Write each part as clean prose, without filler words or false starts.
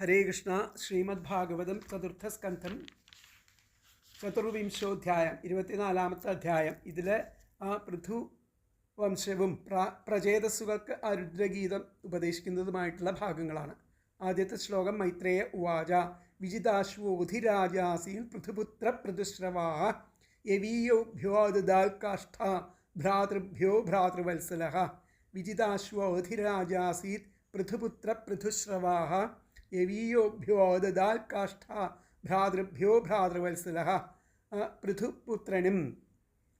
ഹരേ കൃഷ്ണ. ശ്രീമദ്ഭാഗവതം ചതുർത്ഥസ്കന്ധം ചതുർവിംശോധ്യായം 24-ാമത്തെ അധ്യായം. ഇതിൽ പൃഥു വംശവും പ്രചേതസ്സുകൾക്ക് ആ രുദ്രഗീതം ഉപദേശിക്കുന്നതുമായിട്ടുള്ള ഭാഗങ്ങളാണ്. ആദ്യത്തെ ശ്ലോകം മൈത്രേയ ഉവാച വിജിതാശ്വോധിരാജാസീൻ പൃഥുപുത്ര പൃഥുശ്രവാ യവീയോഭ്യോ ദദാൽ കാഷ്ഠ ഭ്രാതൃഭ്യോ ഭ്രാതൃവത്സലഃ. വിജിതാശ്വോധിരാജാസീത് പൃഥുപുത്ര പൃഥുശ്രവാ യവീയോഭ്യോ ദദാൽ കാഷ്ഠ ഭ്രാതൃഭ്യോ ഭ്രാതൃവത്സലഃ. പൃഥുപുത്രനും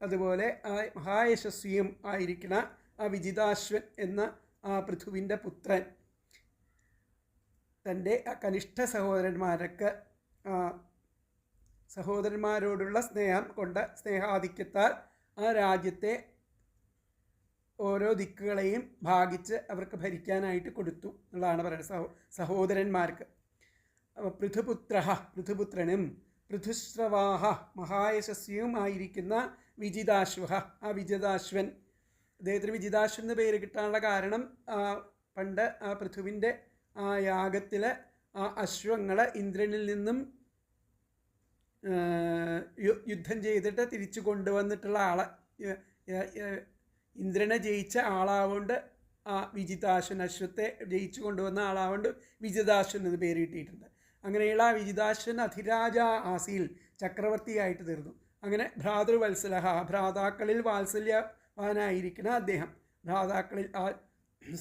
അതുപോലെ മഹായശസ്വിയും ആയിരിക്കുന്ന ആ വിജിതാശ്വൻ എന്ന ആ പൃഥുവിൻ്റെ പുത്രൻ തൻ്റെ കനിഷ്ഠ സഹോദരന്മാരോടുള്ള സ്നേഹം കൊണ്ട് സ്നേഹാധിക്യത്താൽ ആ രാജ്യത്തെ ഓരോ ദിക്കുകളെയും ഭാഗിച്ച് അവർക്ക് ഭരിക്കാനായിട്ട് കൊടുത്തു എന്നുള്ളതാണ് പറയുന്നത്. സഹോദരന്മാർക്ക് പൃഥുപുത്രനും പൃഥുശ്രവാഹ മഹായശസ്വിയുമായിരിക്കുന്ന വിജിതാശ്വ. ആ വിജിതാശ്വൻ, അദ്ദേഹത്തിന് വിജിതാശ്വൻ എന്ന് പേര് കിട്ടാനുള്ള കാരണം പണ്ട് ആ പൃഥുവിൻ്റെ ആ യാഗത്തിൽ ആ അശ്വങ്ങളെ ഇന്ദ്രനിൽ നിന്നും യുദ്ധം ചെയ്തിട്ട് തിരിച്ചു കൊണ്ടുവന്നിട്ടുള്ള ആളെ, ഇന്ദ്രനെ ജയിച്ച ആളാവുകൊണ്ട് ആ വിജിതാശ്വൻ, അശ്വത്തെ ജയിച്ചു കൊണ്ടുവന്ന ആളാവുകൊണ്ട് വിജിതാശ്വൻ എന്ന് പേര് കിട്ടിയിട്ടുണ്ട്. അങ്ങനെയുള്ള ആ വിജിതാശ്വൻ അധിരാജ ആസീൽ, ചക്രവർത്തിയായിട്ട് തീർന്നു. അങ്ങനെ ഭ്രാതൃവത്സലഃ, ഭ്രാതാക്കളിൽ വാത്സല്യവാനായിരിക്കുന്ന അദ്ദേഹം, ഭ്രാതാക്കളിൽ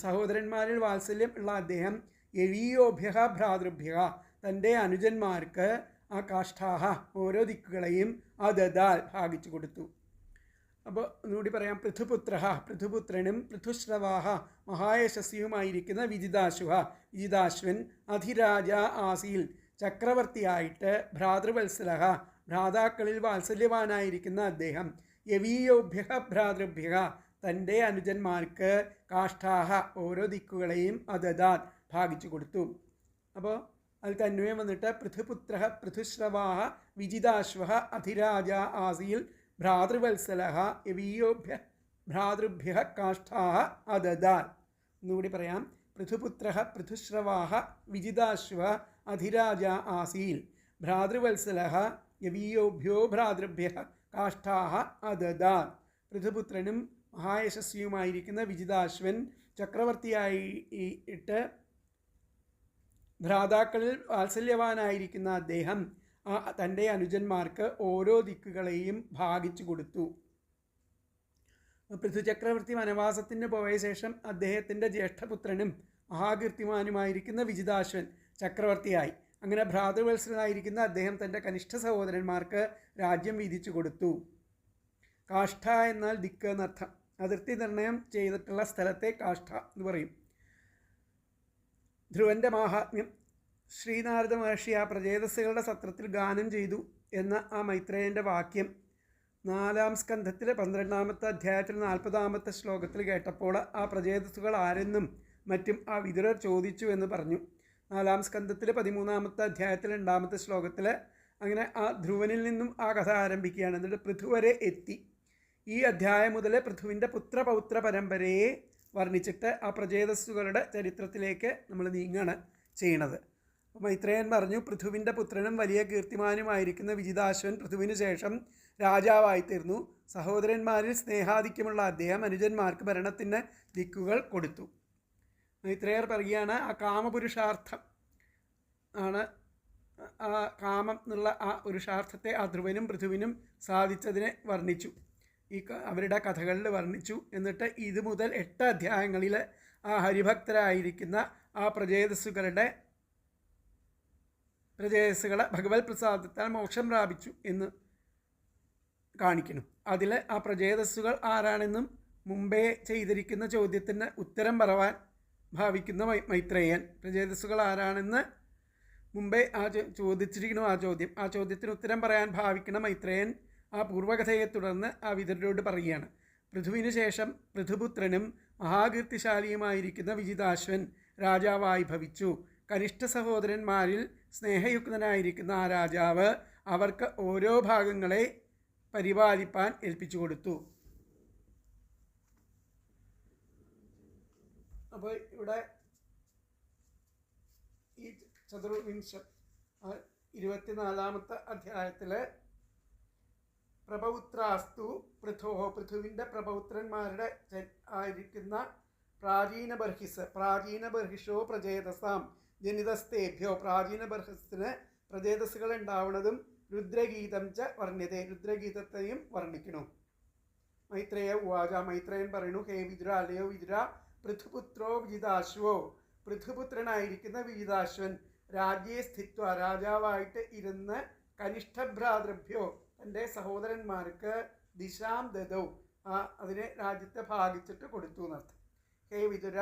സഹോദരന്മാരിൽ വാത്സല്യം ഉള്ള അദ്ദേഹം യവീയോഭ്യ ഭ്രാതൃഭ്യ, തൻ്റെ അനുജന്മാർക്ക് ആ കാഷ്ഠാഹ ഓരോ ദിക്കുകളെയും ദദാൽ ഭാഗിച്ചു കൊടുത്തു. അപ്പോൾ ഒന്നുകൂടി പറയാം. പൃഥുപുത്രനും പൃഥുശ്രവാഹ മഹായശസ്വിയുമായിരിക്കുന്ന വിജിതാശ്വൻ അധിരാജ ആസീൽ, ചക്രവർത്തിയായിട്ട് ഭ്രാതൃവത്സലഃ, ഭ്രാതാക്കളിൽ വാത്സല്യവാനായിരിക്കുന്ന അദ്ദേഹം യവീയോഭ്യ ഭ്രാതൃഭ്യ, തൻ്റെ അനുജന്മാർക്ക് കാഷ്ഠാഹ ഓരോ ദിക്കുകളെയും ദദാൽ ഭാഗിച്ചു കൊടുത്തു. അപ്പോൾ അതിൽ തന്വയം വന്നിട്ട് പൃഥുശ്രവാഹ വിജിതാശ്വ അധിരാജ ആസീൽ ഭ്രാതൃവത്സലഃ യവീയോഭ്യ ഭ്രാതൃഭ്യ കാഷ്ഠാഹ ദദാൽ. എന്നുകൂടി പറയാം. പൃഥുശ്രവാഹ വിജിതാശ്വ അധിരാജ ആസീൽ ഭ്രാതൃവത്സലഃ യവീയോഭ്യോ ഭ്രാതൃഭ്യ കാഷ്ഠാഹ ദദാൽ. പൃഥുപുത്രനും മഹായശസ്വിയുമായിരിക്കുന്ന വിജിതാശ്വൻ ചക്രവർത്തിയായിട്ട് ഭ്രാതാക്കളിൽ വാത്സല്യവാനായിരിക്കുന്ന അദ്ദേഹം തൻ്റെ അനുജന്മാർക്ക് ഓരോ ദിക്കുകളെയും ഭാഗിച്ചു കൊടുത്തു. പൃഥു ചക്രവർത്തി വനവാസത്തിന് പോയ ശേഷം അദ്ദേഹത്തിൻ്റെ ജ്യേഷ്ഠപുത്രനും മഹാകീർത്തിമാനുമായിരിക്കുന്ന വിജിതാശ്വൻ ചക്രവർത്തിയായി. അങ്ങനെ ഭ്രാതൃവത്സലനായിരിക്കുന്ന അദ്ദേഹം തൻ്റെ കനിഷ്ഠ സഹോദരന്മാർക്ക് രാജ്യം വീതിച്ചു കൊടുത്തു. കാഷ്ഠ എന്നാൽ ദിക്ക് എന്നർത്ഥം. അതിർത്തി നിർണയം ചെയ്തിട്ടുള്ള സ്ഥലത്തെ കാഷ്ഠ എന്ന് പറയും. ധ്രുവൻ്റെ മാഹാത്മ്യം. ശ്രീനാരദ മഹർഷി ആ പ്രചേതസ്സുകളുടെ സത്രത്തിൽ ഗാനം ചെയ്തു എന്ന ആ മൈത്രേയൻ്റെ വാക്യം 4-ാം സ്കന്ധത്തിൽ 12-ാമത്തെ അധ്യായത്തിൽ 40-ാമത്തെ ശ്ലോകത്തിൽ കേട്ടപ്പോൾ ആ പ്രചേതസ്സുകൾ ആരെന്നും മറ്റും ആ വിതുരർ ചോദിച്ചു എന്ന് പറഞ്ഞു. 4-ാം സ്കന്ധത്തിൽ 13-ാമത്തെ അധ്യായത്തിൽ 2-ാമത്തെ ശ്ലോകത്തിൽ അങ്ങനെ ആ ധ്രുവനിൽ നിന്നും ആ കഥ ആരംഭിക്കുകയാണ്. എന്നിട്ട് പൃഥു വരെ എത്തി. ഈ അധ്യായം മുതൽ പൃഥുവിൻ്റെ പുത്രപൗത്ര പരമ്പരയെ വർണ്ണിച്ചിട്ട് ആ പ്രചേതസ്സുകളുടെ ചരിത്രത്തിലേക്ക് നമ്മൾ നീങ്ങാണ് ചെയ്യണത്. മൈത്രേയൻ പറഞ്ഞു, പൃഥുവിൻ്റെ പുത്രനും വലിയ കീർത്തിമാനുമായിരിക്കുന്ന വിജിതാശ്വൻ പൃഥുവിന് ശേഷം രാജാവായിത്തീർന്നു. സഹോദരന്മാരിൽ സ്നേഹാധിക്യമുള്ള അദ്ദേഹം അനുജന്മാർക്ക് ഭരണത്തിന് ദിക്കുകൾ കൊടുത്തു. മൈത്രേയർ പറയുകയാണ്, ആ കാമപുരുഷാർത്ഥം ആണ്, ആ കാമം എന്നുള്ള ആ പുരുഷാർത്ഥത്തെ ആ ധ്രുവനും പൃഥുവിനും സാധിച്ചതിനെ വർണ്ണിച്ചു. അവരുടെ കഥകളിൽ വർണ്ണിച്ചു. എന്നിട്ട് ഇത് മുതൽ 8 അധ്യായങ്ങളിൽ ആ ഹരിഭക്തരായിരിക്കുന്ന ആ പ്രചേതസ്സുകളെ ഭഗവത് പ്രസാദത്താൽ മോക്ഷം പ്രാപിച്ചു എന്ന് കാണിക്കുന്നു. അതിൽ ആ പ്രചേതസ്സുകൾ ആരാണെന്നും മുമ്പേ ചെയ്തിരിക്കുന്ന ചോദ്യത്തിന് ഉത്തരം പറവാൻ ഭാവിക്കുന്ന മൈത്രേയൻ, പ്രചേതസ്സുകൾ ആരാണെന്ന് മുമ്പേ ചോദിച്ചിരിക്കുന്നു ആ ചോദ്യത്തിന് ഉത്തരം പറയാൻ ഭാവിക്കുന്ന മൈത്രേയൻ ആ പൂർവ്വകഥയെ തുടർന്ന് ആ വിതുരരോട് പറയുകയാണ്. പൃഥുവിന് ശേഷം പൃഥുപുത്രനും മഹാകീർത്തിശാലിയുമായിരിക്കുന്ന വിജിതാശ്വൻ രാജാവായി ഭവിച്ചു. കനിഷ്ഠ സഹോദരന്മാരിൽ സ്നേഹയുക്തനായിരിക്കുന്ന ആ രാജാവ് അവർക്ക് ഓരോ ഭാഗങ്ങളെ പരിപാലിപ്പാൻ ഏൽപ്പിച്ചു കൊടുത്തു. അപ്പോൾ ഇവിടെ ഈ ചതുർവിംശം 24ാമത്തെ അധ്യായത്തിൽ പ്രപൗത്രാസ്തു പൃഥോ, പൃഥുവിൻ്റെ പ്രപൗത്രന്മാരുടെ ആയിരിക്കുന്ന പ്രാചീനബർഹിഷോ പ്രചേതസാം ജനിതസ്തേഭ്യോ, പ്രാചീനബർഹസിന് പ്രചേതസ്സുകൾ ഉണ്ടാവുന്നതും രുദ്രഗീതം ച വർണ്ണ്യതേ, രുദ്രഗീതത്തെയും വർണ്ണിക്കണു. മൈത്രേയ ഉവാച, മൈത്രേയൻ പറയുന്നു, ഹേ വിദുര, അല്ലയോ വിദുര, പൃഥുപുത്രോ വിജിതാശ്വോ, പൃഥുപുത്രനായിരിക്കുന്ന വിജിതാശ്വൻ രാജ്യേ സ്ഥിത്വ, രാജാവായിട്ട് ഇരുന്ന് കനിഷ്ഠഭ്രാതൃഭ്യോ, തൻ്റെ സഹോദരന്മാർക്ക് ദിശാം ദദൗ, അതിനെ രാജ്യത്തെ ഭാഗിച്ചിട്ട് കൊടുത്തു എന്നർത്ഥം. ഹേ വിദുര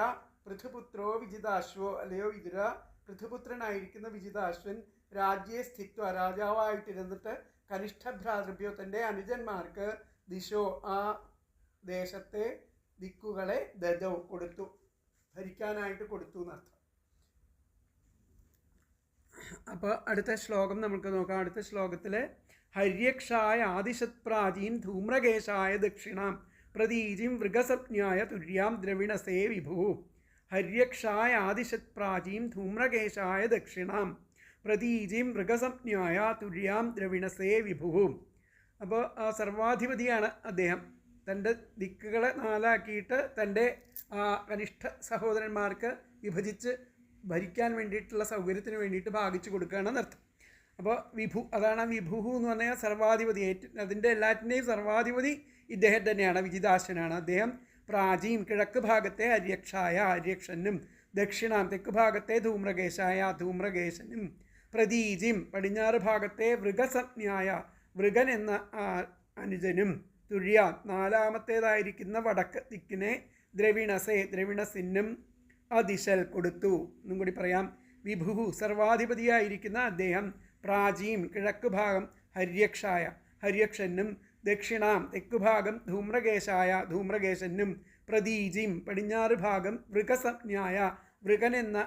പൃഥുപുത്രോ വിജിതാശ്വോ, അല്ലയോ വിദുര, പൃഥുപുത്രനായിരിക്കുന്ന വിജിതാശ്വൻ രാജ്യേ സ്ഥിത്വ, രാജാവായിട്ടിരുന്നിട്ട് കനിഷ്ഠഭ്രാതൃഭ്യോ, തൻ്റെ അനുജന്മാർക്ക് ദിശോ, ആ ദേശത്തെ ദിക്കുകളെ ദദൗ കൊടുത്തു, ഭരിക്കാനായിട്ട് കൊടുത്തു എന്നർത്ഥം. അപ്പോൾ അടുത്ത ശ്ലോകം നമുക്ക് നോക്കാം. അടുത്ത ശ്ലോകത്തിൽ ഹര്യക്ഷായ ആദിശത്പ്രാചീം ധൂമ്രകേശായ ദക്ഷിണാം പ്രതീജിം മൃഗസപ്ജ്ഞായ തുര്യാം ദ്രവിണസേ വിഭു. ഹര്യക്ഷായ ആദിശത്പ്രാചീം ധൂമ്രകേശായ ദക്ഷിണാം പ്രതീജിം മൃഗസപ്ജ്ഞായ തുര്യാം ദ്രവിണസേ വിഭു. അപ്പോൾ സർവാധിപതിയാണ് അദ്ദേഹം. തൻ്റെ ദിക്കുകളെ നാലാക്കിയിട്ട് തൻ്റെ കനിഷ്ഠ സഹോദരന്മാർക്ക് വിഭജിച്ച് ഭരിക്കാൻ വേണ്ടിയിട്ടുള്ള സൗകര്യത്തിന് വേണ്ടിയിട്ട് ഭാഗിച്ചു കൊടുക്കുകയാണെന്നർത്ഥം. അപ്പോൾ വിഭു, അതാണ് വിഭുഹു എന്ന് പറഞ്ഞാൽ സർവാധിപതി. അതിൻ്റെ എല്ലാറ്റിൻ്റെയും സർവാധിപതി ഇദ്ദേഹം തന്നെയാണ്, വിജിതാശ്വനാണ്. അദ്ദേഹം പ്രാചീം, കിഴക്ക് ഭാഗത്തെ ഹര്യക്ഷായ, ഹര്യക്ഷനും, ദക്ഷിണാം, തെക്ക് ഭാഗത്തെ ധൂമ്രകേശായ, ധൂമ്രകേശനും, പ്രതീജിം, പടിഞ്ഞാറ് ഭാഗത്തെ വൃഗസപ്ജ്ഞായ, വൃഗൻ എന്ന അനുജനും, തുര്യ, നാലാമത്തേതായിരിക്കുന്ന വടക്ക് ദിക്കിനെ ദ്രവിണസേ, ദ്രവിണസിനും അതിശൽ കൊടുത്തു. എന്നും കൂടി പറയാം. വിഭുഹു, സർവാധിപതിയായിരിക്കുന്ന അദ്ദേഹം, പ്രാചീം, കിഴക്ക് ഭാഗം ഹര്യക്ഷായ, ഹര്യക്ഷനും, ദക്ഷിണാം, തെക്കുഭാഗം ധൂമ്രകേശായ, ധൂമ്രകേശനും, പ്രതീജിം, പടിഞ്ഞാറ് ഭാഗം വൃഗസപ്ജ്ഞായ, വൃഗൻ എന്ന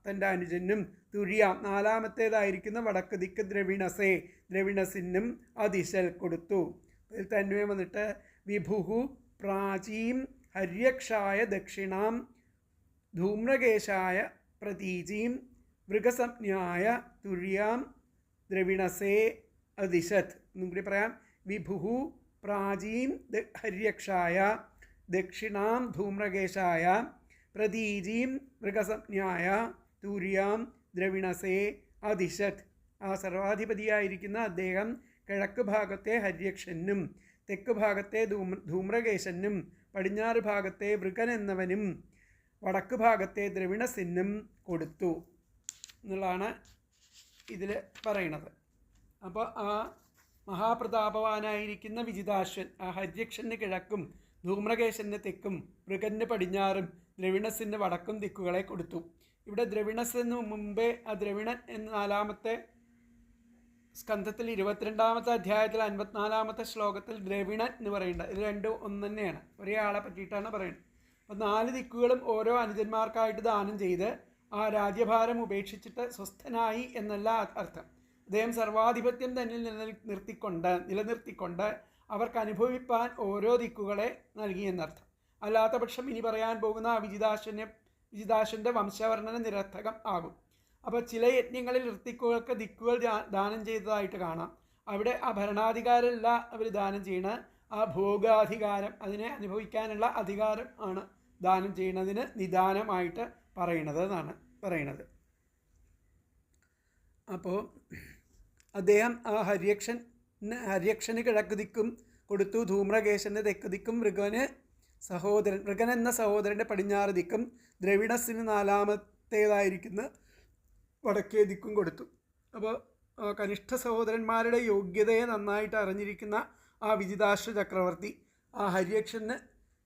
തൻ്റെ അനുജനും, തുര്യ, നാലാമത്തേതായിരിക്കുന്ന വടക്ക് ദിക്ക് ദ്രവിണസേ, ദ്രവിണസിനും അതിശൽ കൊടുത്തു. ഇതിൽ തന്നെ വന്നിട്ട് വിഭുഹു പ്രാചീം ഹര്യക്ഷായ ദക്ഷിണാം ധൂമ്രകേശായ പ്രതീചീം മൃഗസംജ്ഞായ തുര്യാം ദ്രവിണസേ അതിശത്. എന്നും കൂടി പറയാം. വിഭുഹു പ്രാചീം ഹര്യക്ഷായ ദക്ഷിണാം ധൂമ്രകേശായ പ്രതീചീം മൃഗസംജ്ഞായ തുര്യാം ദ്രവിണസേ അതിശത്. ആ സർവാധിപതിയായിരിക്കുന്ന അദ്ദേഹം കിഴക്ക് ഭാഗത്തെ ഹര്യക്ഷനും, തെക്ക് ഭാഗത്തെ ധൂമ്രകേശനും, പടിഞ്ഞാറ് ഭാഗത്തെ വൃഗൻ എന്നവനും, വടക്ക് ഭാഗത്തെ ദ്രവിണസിനും കൊടുത്തു എന്നുള്ളതാണ് ഇതിൽ പറയണത്. അപ്പോൾ ആ മഹാപ്രതാപവാനായിരിക്കുന്ന വിജിതാശ്വൻ ആ ഹര്യക്ഷന് കിഴക്കും ധൂമ്രകേശന് തെക്കും വൃഗന് പടിഞ്ഞാറും ദ്രവിണസിന് വടക്കും ദിക്കുകളെ കൊടുത്തു. ഇവിടെ ദ്രവിണസിന് മുമ്പേ ആ ദ്രവിണൻ എന്ന 4ാമത്തെ സ്കന്ധത്തിൽ 22ാമത്തെ അധ്യായത്തിൽ 54ാമത്തെ ശ്ലോകത്തിൽ ദ്രവിണൻ എന്ന് പറയുന്നുണ്ട്. ഇത് രണ്ടും ഒന്ന് തന്നെയാണ്, ഒരേ ആളെ പറ്റിയിട്ടാണ് പറയുന്നത്. അപ്പോൾ 4 ദിക്കുകളും ഓരോ അനുജന്മാർക്കായിട്ട് ദാനം ചെയ്ത് ആ രാജ്യഭാരം ഉപേക്ഷിച്ചിട്ട് സ്വസ്ഥനായി എന്നല്ല അർത്ഥം. അദ്ദേഹം സർവാധിപത്യം തന്നെ നിലനിർത്തിക്കൊണ്ട് അവർക്ക് അനുഭവിപ്പാൻ ഓരോ ദിക്കുകളെ നൽകിയെന്നർത്ഥം. അല്ലാത്ത പക്ഷം ഇനി പറയാൻ പോകുന്ന ആ വിജിതാശ്വൻ്റെ വംശവർണ്ണന നിരർത്ഥകം ആകും. അപ്പോൾ ചില യജ്ഞങ്ങളിൽ ഋത്തിക്കുകൾക്ക് ദിക്കുകൾ ദാനം ചെയ്തതായിട്ട് കാണാം. അവിടെ ആ ഭരണാധികാരമല്ല അവർ ദാനം ചെയ്യണ, ആ ഭോഗാധികാരം, അതിനെ അനുഭവിക്കാനുള്ള അധികാരം ആണ് ദാനം ചെയ്യുന്നതിന് നിദാനമായിട്ട് എന്നാണ് അപ്പോൾ അദ്ദേഹം ആ ഹര്യക്ഷന് കിഴക്ക് ദിക്കും കൊടുത്തു, ധൂമ്രകേശന് തെക്ക് ദിക്കും, വൃഗൻ എന്ന സഹോദരൻ്റെ പടിഞ്ഞാറ് ദിക്കും, ദ്രവിണസിന് 4ാമത്തേതായിരിക്കുന്ന വടക്കേ ദിക്കും കൊടുത്തു. അപ്പോൾ കനിഷ്ഠ സഹോദരന്മാരുടെ യോഗ്യതയെ നന്നായിട്ട് അറിഞ്ഞിരിക്കുന്ന ആ വിജിതാശ്വ ചക്രവർത്തി ആ ഹര്യക്ഷന്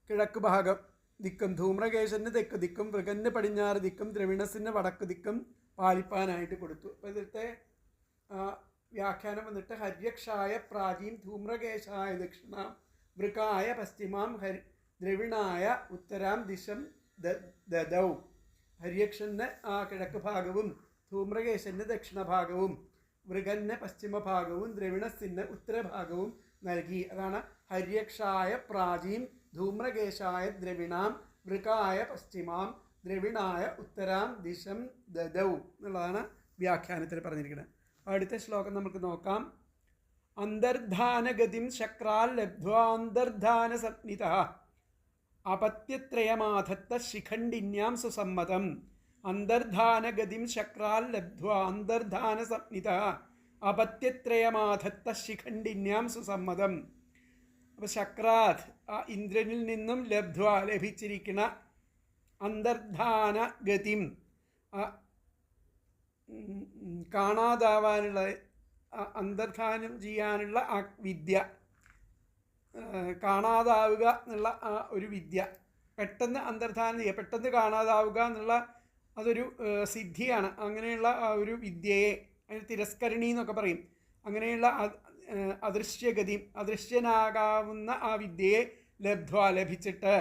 കിഴക്ക് ഭാഗം ദിക്കും, ധൂമ്രകേശന് തെക്ക് ദിക്കും, വൃഗന് പടിഞ്ഞാറ് ദിക്കും, ദ്രവിണസിന് വടക്ക് ദിക്കും പാലിപ്പാനായിട്ട് കൊടുത്തു. അപ്പോൾ ഇതിലത്തെ വ്യാഖ്യാനം വന്നിട്ട് ഹര്യക്ഷായ പ്രാചീം ധൂമ്രകേശായ ദക്ഷിണാം വൃകായ പശ്ചിമാം ദ്രവിണായ ഉത്തരാം ദിശം ദദൗ. ഹര്യക്ഷന് ആ കിഴക്ക് ഭാഗവും ധൂമ്രകേശന് ദക്ഷിണ ഭാഗവും വൃഗന് പശ്ചിമ ഭാഗവും ദ്രവിണസിന് ഉത്തരഭാഗവും നൽകി. അതാണ് ഹര്യക്ഷായ പ്രാചീം ധൂമ്രകേശായ ദ്രവിണാം വൃകായ പശ്ചിമാം ദ്രവിണായ ഉത്തരാം ദിശം ദദൗ എന്നുള്ളതാണ് വ്യാഖ്യാനത്തിൽ പറഞ്ഞിരിക്കുന്നത്. അടുത്ത ശ്ലോകം നമുക്ക് നോക്കാം. അന്തർധാനഗതിം ശക്രാൽ ലബ്ധ്വാന്തർധാന സപ്നിത അപത്യത്രയമാധത്ത ശിഖണ്ഡിന്യാം സുസമ്മതം. അന്തർധാനഗതിം ശക്രാൽ ലബ്ധ്വാന്തർധാന സപ്നിത അപത്യത്രയമാധത്ത ശിഖണ്ഡിന്യാം സുസമ്മതം. അപ്പോൾ ശക്രാത് ആ ഇന്ദ്രനിൽ നിന്നും ലഭിച്ചിരിക്കുന്ന അന്തർധാന ഗതിം കാണാതാവാനുള്ള അന്തർധാനം ചെയ്യാനുള്ള ആ വിദ്യ, കാണാതാവുക എന്നുള്ള ആ ഒരു വിദ്യ, പെട്ടെന്ന് അന്തർധാനം ചെയ്യുക, പെട്ടെന്ന് കാണാതാവുക എന്നുള്ള അതൊരു സിദ്ധിയാണ്. അങ്ങനെയുള്ള ആ ഒരു വിദ്യയെ അതിന് തിരസ്കരണി എന്നൊക്കെ പറയും. അങ്ങനെയുള്ള അദൃശ്യഗതി, അദൃശ്യനാകാവുന്ന ആ വിദ്യയെ ലഭിച്ചിട്ട്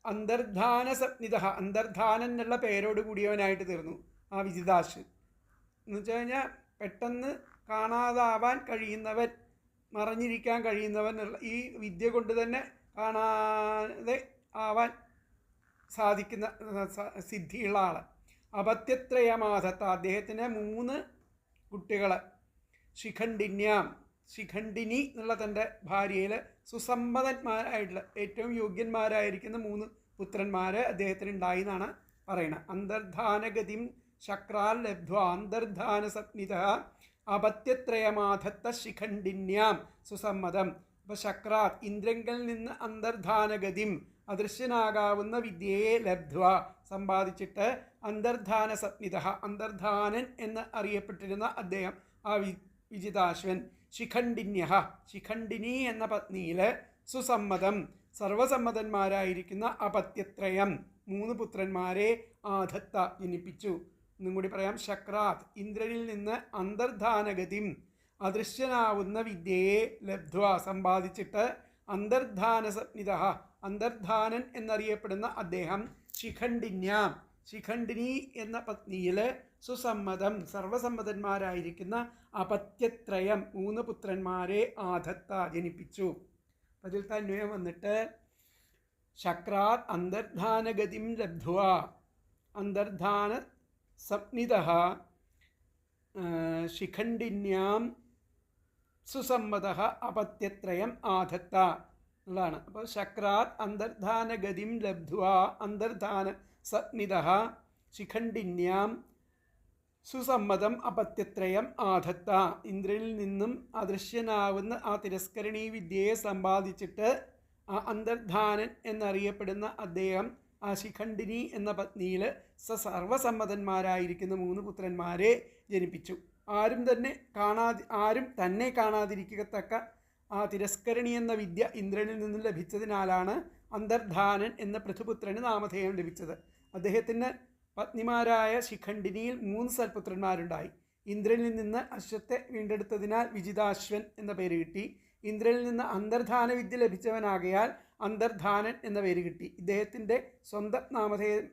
അന്തർധാന സപ്നിത, അന്തർധാനൻ എന്നുള്ള പേരോട് കൂടിയവനായിട്ട് തീർന്നു ആ വിജിതാശ്. എന്ന് വെച്ച് കഴിഞ്ഞാൽ പെട്ടെന്ന് കാണാതാവാൻ കഴിയുന്നവൻ, മറഞ്ഞിരിക്കാൻ കഴിയുന്നവൻ ഈ വിദ്യ കൊണ്ട് തന്നെ കാണാതെ ആവാൻ സാധിക്കുന്ന സിദ്ധിയുള്ള ആൾ. അപത്യത്രയമാധത്ത, അദ്ദേഹത്തിന് 3 കുട്ടികൾ, ശിഖണ്ഡിന്യാം, ശിഖണ്ഡിനി എന്നുള്ള തൻ്റെ ഭാര്യയിൽ സുസമ്പന്നന്മാരായിട്ടുള്ള ഏറ്റവും യോഗ്യന്മാരായിരിക്കുന്ന 3 പുത്രന്മാർ അദ്ദേഹത്തിന് ഉണ്ടായി എന്നാണ് പറയുന്നത്. അന്തർധാനഗതിം ശക്രാൽ ലബ്ധ്വാ അന്തർധാന സപ്നിത അപത്യത്രയമാധത്ത ശിഖണ്ഡിന്യാം സുസമ്മതം. അപ്പോൾ ശക്രാത് ഇന്ദ്രങ്കിൽ നിന്ന് അന്തർധാനഗതിം അദൃശ്യനാകാവുന്ന വിദ്യയെ ലബ്ധ്വ സമ്പാദിച്ചിട്ട് അന്തർധാന സപ്നിത അന്തർധാനൻ എന്ന് അറിയപ്പെട്ടിരുന്ന അദ്ദേഹം ആ വിജിതാശ്വൻ ശിഖണ്ഡിന്യ ശിഖണ്ഡിനി എന്ന പത്നിയിൽ സുസമ്മതം സർവസമ്മതന്മാരായിരിക്കുന്ന അപത്യത്രയം 3 പുത്രന്മാരെ ആധത്ത ജനിപ്പിച്ചു. ഒന്നും കൂടി പറയാം. ശക്രാത് ഇന്ദ്രനിൽ നിന്ന് അന്തർധാനഗതിം അദൃശ്യനാവുന്ന വിദ്യയെ ലബ്ധ്വ സമ്പാദിച്ചിട്ട് അന്തർധാന സപ്നിത അന്തർധാനൻ എന്നറിയപ്പെടുന്ന അദ്ദേഹം ശിഖണ്ഡിന്യാം ശിഖണ്ഡിനി എന്ന പത്നിയിൽ സുസമ്മതം സർവസമ്മതന്മാരായിരിക്കുന്ന അപത്യത്രയം 3 പുത്രന്മാരെ ആധത്ത ജനിപ്പിച്ചു. അതിൽ തന്വയം വന്നിട്ട് ശക്രാത് അന്തർധാനഗതിം ലബ്ധ്വ അന്തർധാന സപ്നിത ശിഖണ്ഡിന്യാം സുസമ്മത അപത്യത്രയം ആധത്ത എന്നുള്ളതാണ്. അപ്പോൾ ശക്രാത് അന്തർധാനഗതിം ലബ്ധ്വ അന്തർധാന സപ്നിത ശിഖണ്ഡിന്യാം സുസമ്മതം അപത്യത്രയം ആധത്ത. ഇന്ദ്രനിൽ നിന്നും അദൃശ്യനാവുന്ന ആ തിരസ്കരണീ വിദ്യയെ സമ്പാദിച്ചിട്ട് ആ അന്തർധാനൻ എന്നറിയപ്പെടുന്ന അദ്ദേഹം ആ ശിഖണ്ഡിനി എന്ന പത്നിയിൽ സർവസമ്മതന്മാരായിരിക്കുന്ന 3 പുത്രന്മാരെ ജനിപ്പിച്ചു. ആരും തന്നെ കാണാതിരിക്കത്തക്ക ആ തിരസ്കരണി എന്ന വിദ്യ ഇന്ദ്രനിൽ നിന്നും ലഭിച്ചതിനാലാണ് അന്തർധാനൻ എന്ന പൃഥുപുത്രന് നാമധേയം ലഭിച്ചത്. അദ്ദേഹത്തിന് പത്നിമാരായ ശിഖണ്ഡിനിയിൽ 3 സൽപുത്രന്മാരുണ്ടായി. ഇന്ദ്രനിൽ നിന്ന് അശ്വത്തെ വീണ്ടെടുത്തതിനാൽ വിജിതാശ്വൻ എന്ന പേര് കിട്ടി. ഇന്ദ്രനിൽ നിന്ന് അന്തർധാന വിദ്യ ലഭിച്ചവനാകയാൽ അന്തർധാനൻ എന്ന പേര് കിട്ടി. ഇദ്ദേഹത്തിൻ്റെ സ്വന്തം നാമധേയം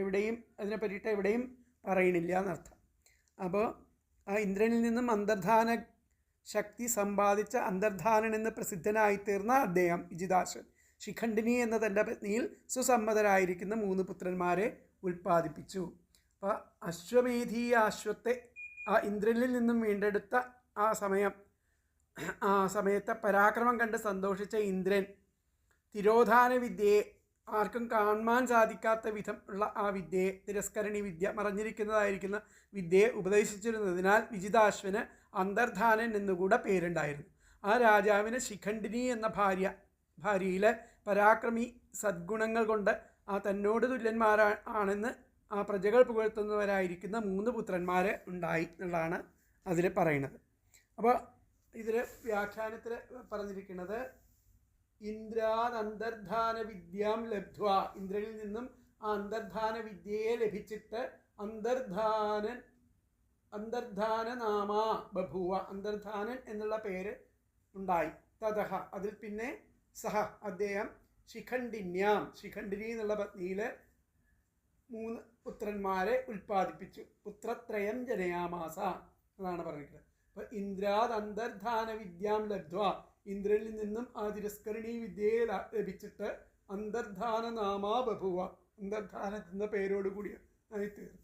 എവിടെയും അതിനെ പറ്റിയിട്ട് എവിടെയും പറയണില്ല എന്നർത്ഥം. അപ്പോൾ ആ ഇന്ദ്രനിൽ നിന്നും അന്തർധാന ശക്തി സമ്പാദിച്ച അന്തർധാനൻ എന്ന് പ്രസിദ്ധനായിത്തീർന്ന അദ്ദേഹം വിജിതാശ്വൻ ശിഖണ്ഡിനി എന്ന തൻ്റെ പത്നിയിൽ സുസമ്മതരായിരിക്കുന്ന 3 പുത്രന്മാരെ ഉൽപ്പാദിപ്പിച്ചു. അപ്പോൾ അശ്വമേധീയ അശ്വത്തെ ആ ഇന്ദ്രനിൽ നിന്നും വീണ്ടെടുത്ത ആ സമയത്തെ പരാക്രമം കണ്ട് സന്തോഷിച്ച ഇന്ദ്രൻ തിരോധാന വിദ്യയെ, ആർക്കും കാണാൻ സാധിക്കാത്ത വിധം ഉള്ള ആ വിദ്യയെ, തിരസ്കരണി വിദ്യ, മറഞ്ഞിരിക്കുന്നതായിരിക്കുന്ന വിദ്യയെ ഉപദേശിച്ചിരുന്നതിനാൽ വിജിതാശ്വന് അന്തർധാനൻ എന്നുകൂടെ പേരുണ്ടായിരുന്നു. ആ രാജാവിന് ശിഖണ്ഡിനി എന്ന ഭാര്യയിലെ പരാക്രമി സദ്ഗുണങ്ങൾ കൊണ്ട് ആ തന്നോട് തുല്യന്മാരാണെന്ന് ആ പ്രജകൾ പുകഴ്ത്തുന്നവരായിരിക്കുന്ന 3 പുത്രന്മാർ ഉണ്ടായി എന്നുള്ളതാണ് അതിൽ പറയുന്നത്. അപ്പോൾ ഇതിൽ വ്യാഖ്യാനത്തിൽ പറഞ്ഞിരിക്കുന്നത് ഇന്ദ്രാത് അന്തർധാന വിദ്യാം ലബ്ധ്വ, ഇന്ദ്രനിൽ നിന്നും ആ അന്തർധാന വിദ്യയെ ലഭിച്ചിട്ട് അന്തർധാന നാമാ ബഭൂവ, അന്തർധാനൻ എന്നുള്ള പേര് ഉണ്ടായി. തതഹ അതിൽ പിന്നെ സഹ അദ്ദേഹം ശിഖണ്ഡിന്യാം ശിഖണ്ഡിനി എന്നുള്ള പത്നിയിൽ 3 പുത്രന്മാരെ ഉൽപ്പാദിപ്പിച്ചു. പുത്രത്രയം ജനയാമാസ എന്നാണ് പറഞ്ഞിട്ടുള്ളത്. അപ്പോൾ ഇന്ദ്രാത് അന്തർധാന വിദ്യാം ലബ്ധ്വ, ഇന്ദ്രനിൽ നിന്നും ആ തിരസ്കരണീ വിദ്യയെ ലഭിച്ചിട്ട് അന്തർധാന നാമാ ബഭുവ, അന്തർധാനത്തിൻ്റെ പേരോടുകൂടി ആയിത്തീർന്നു.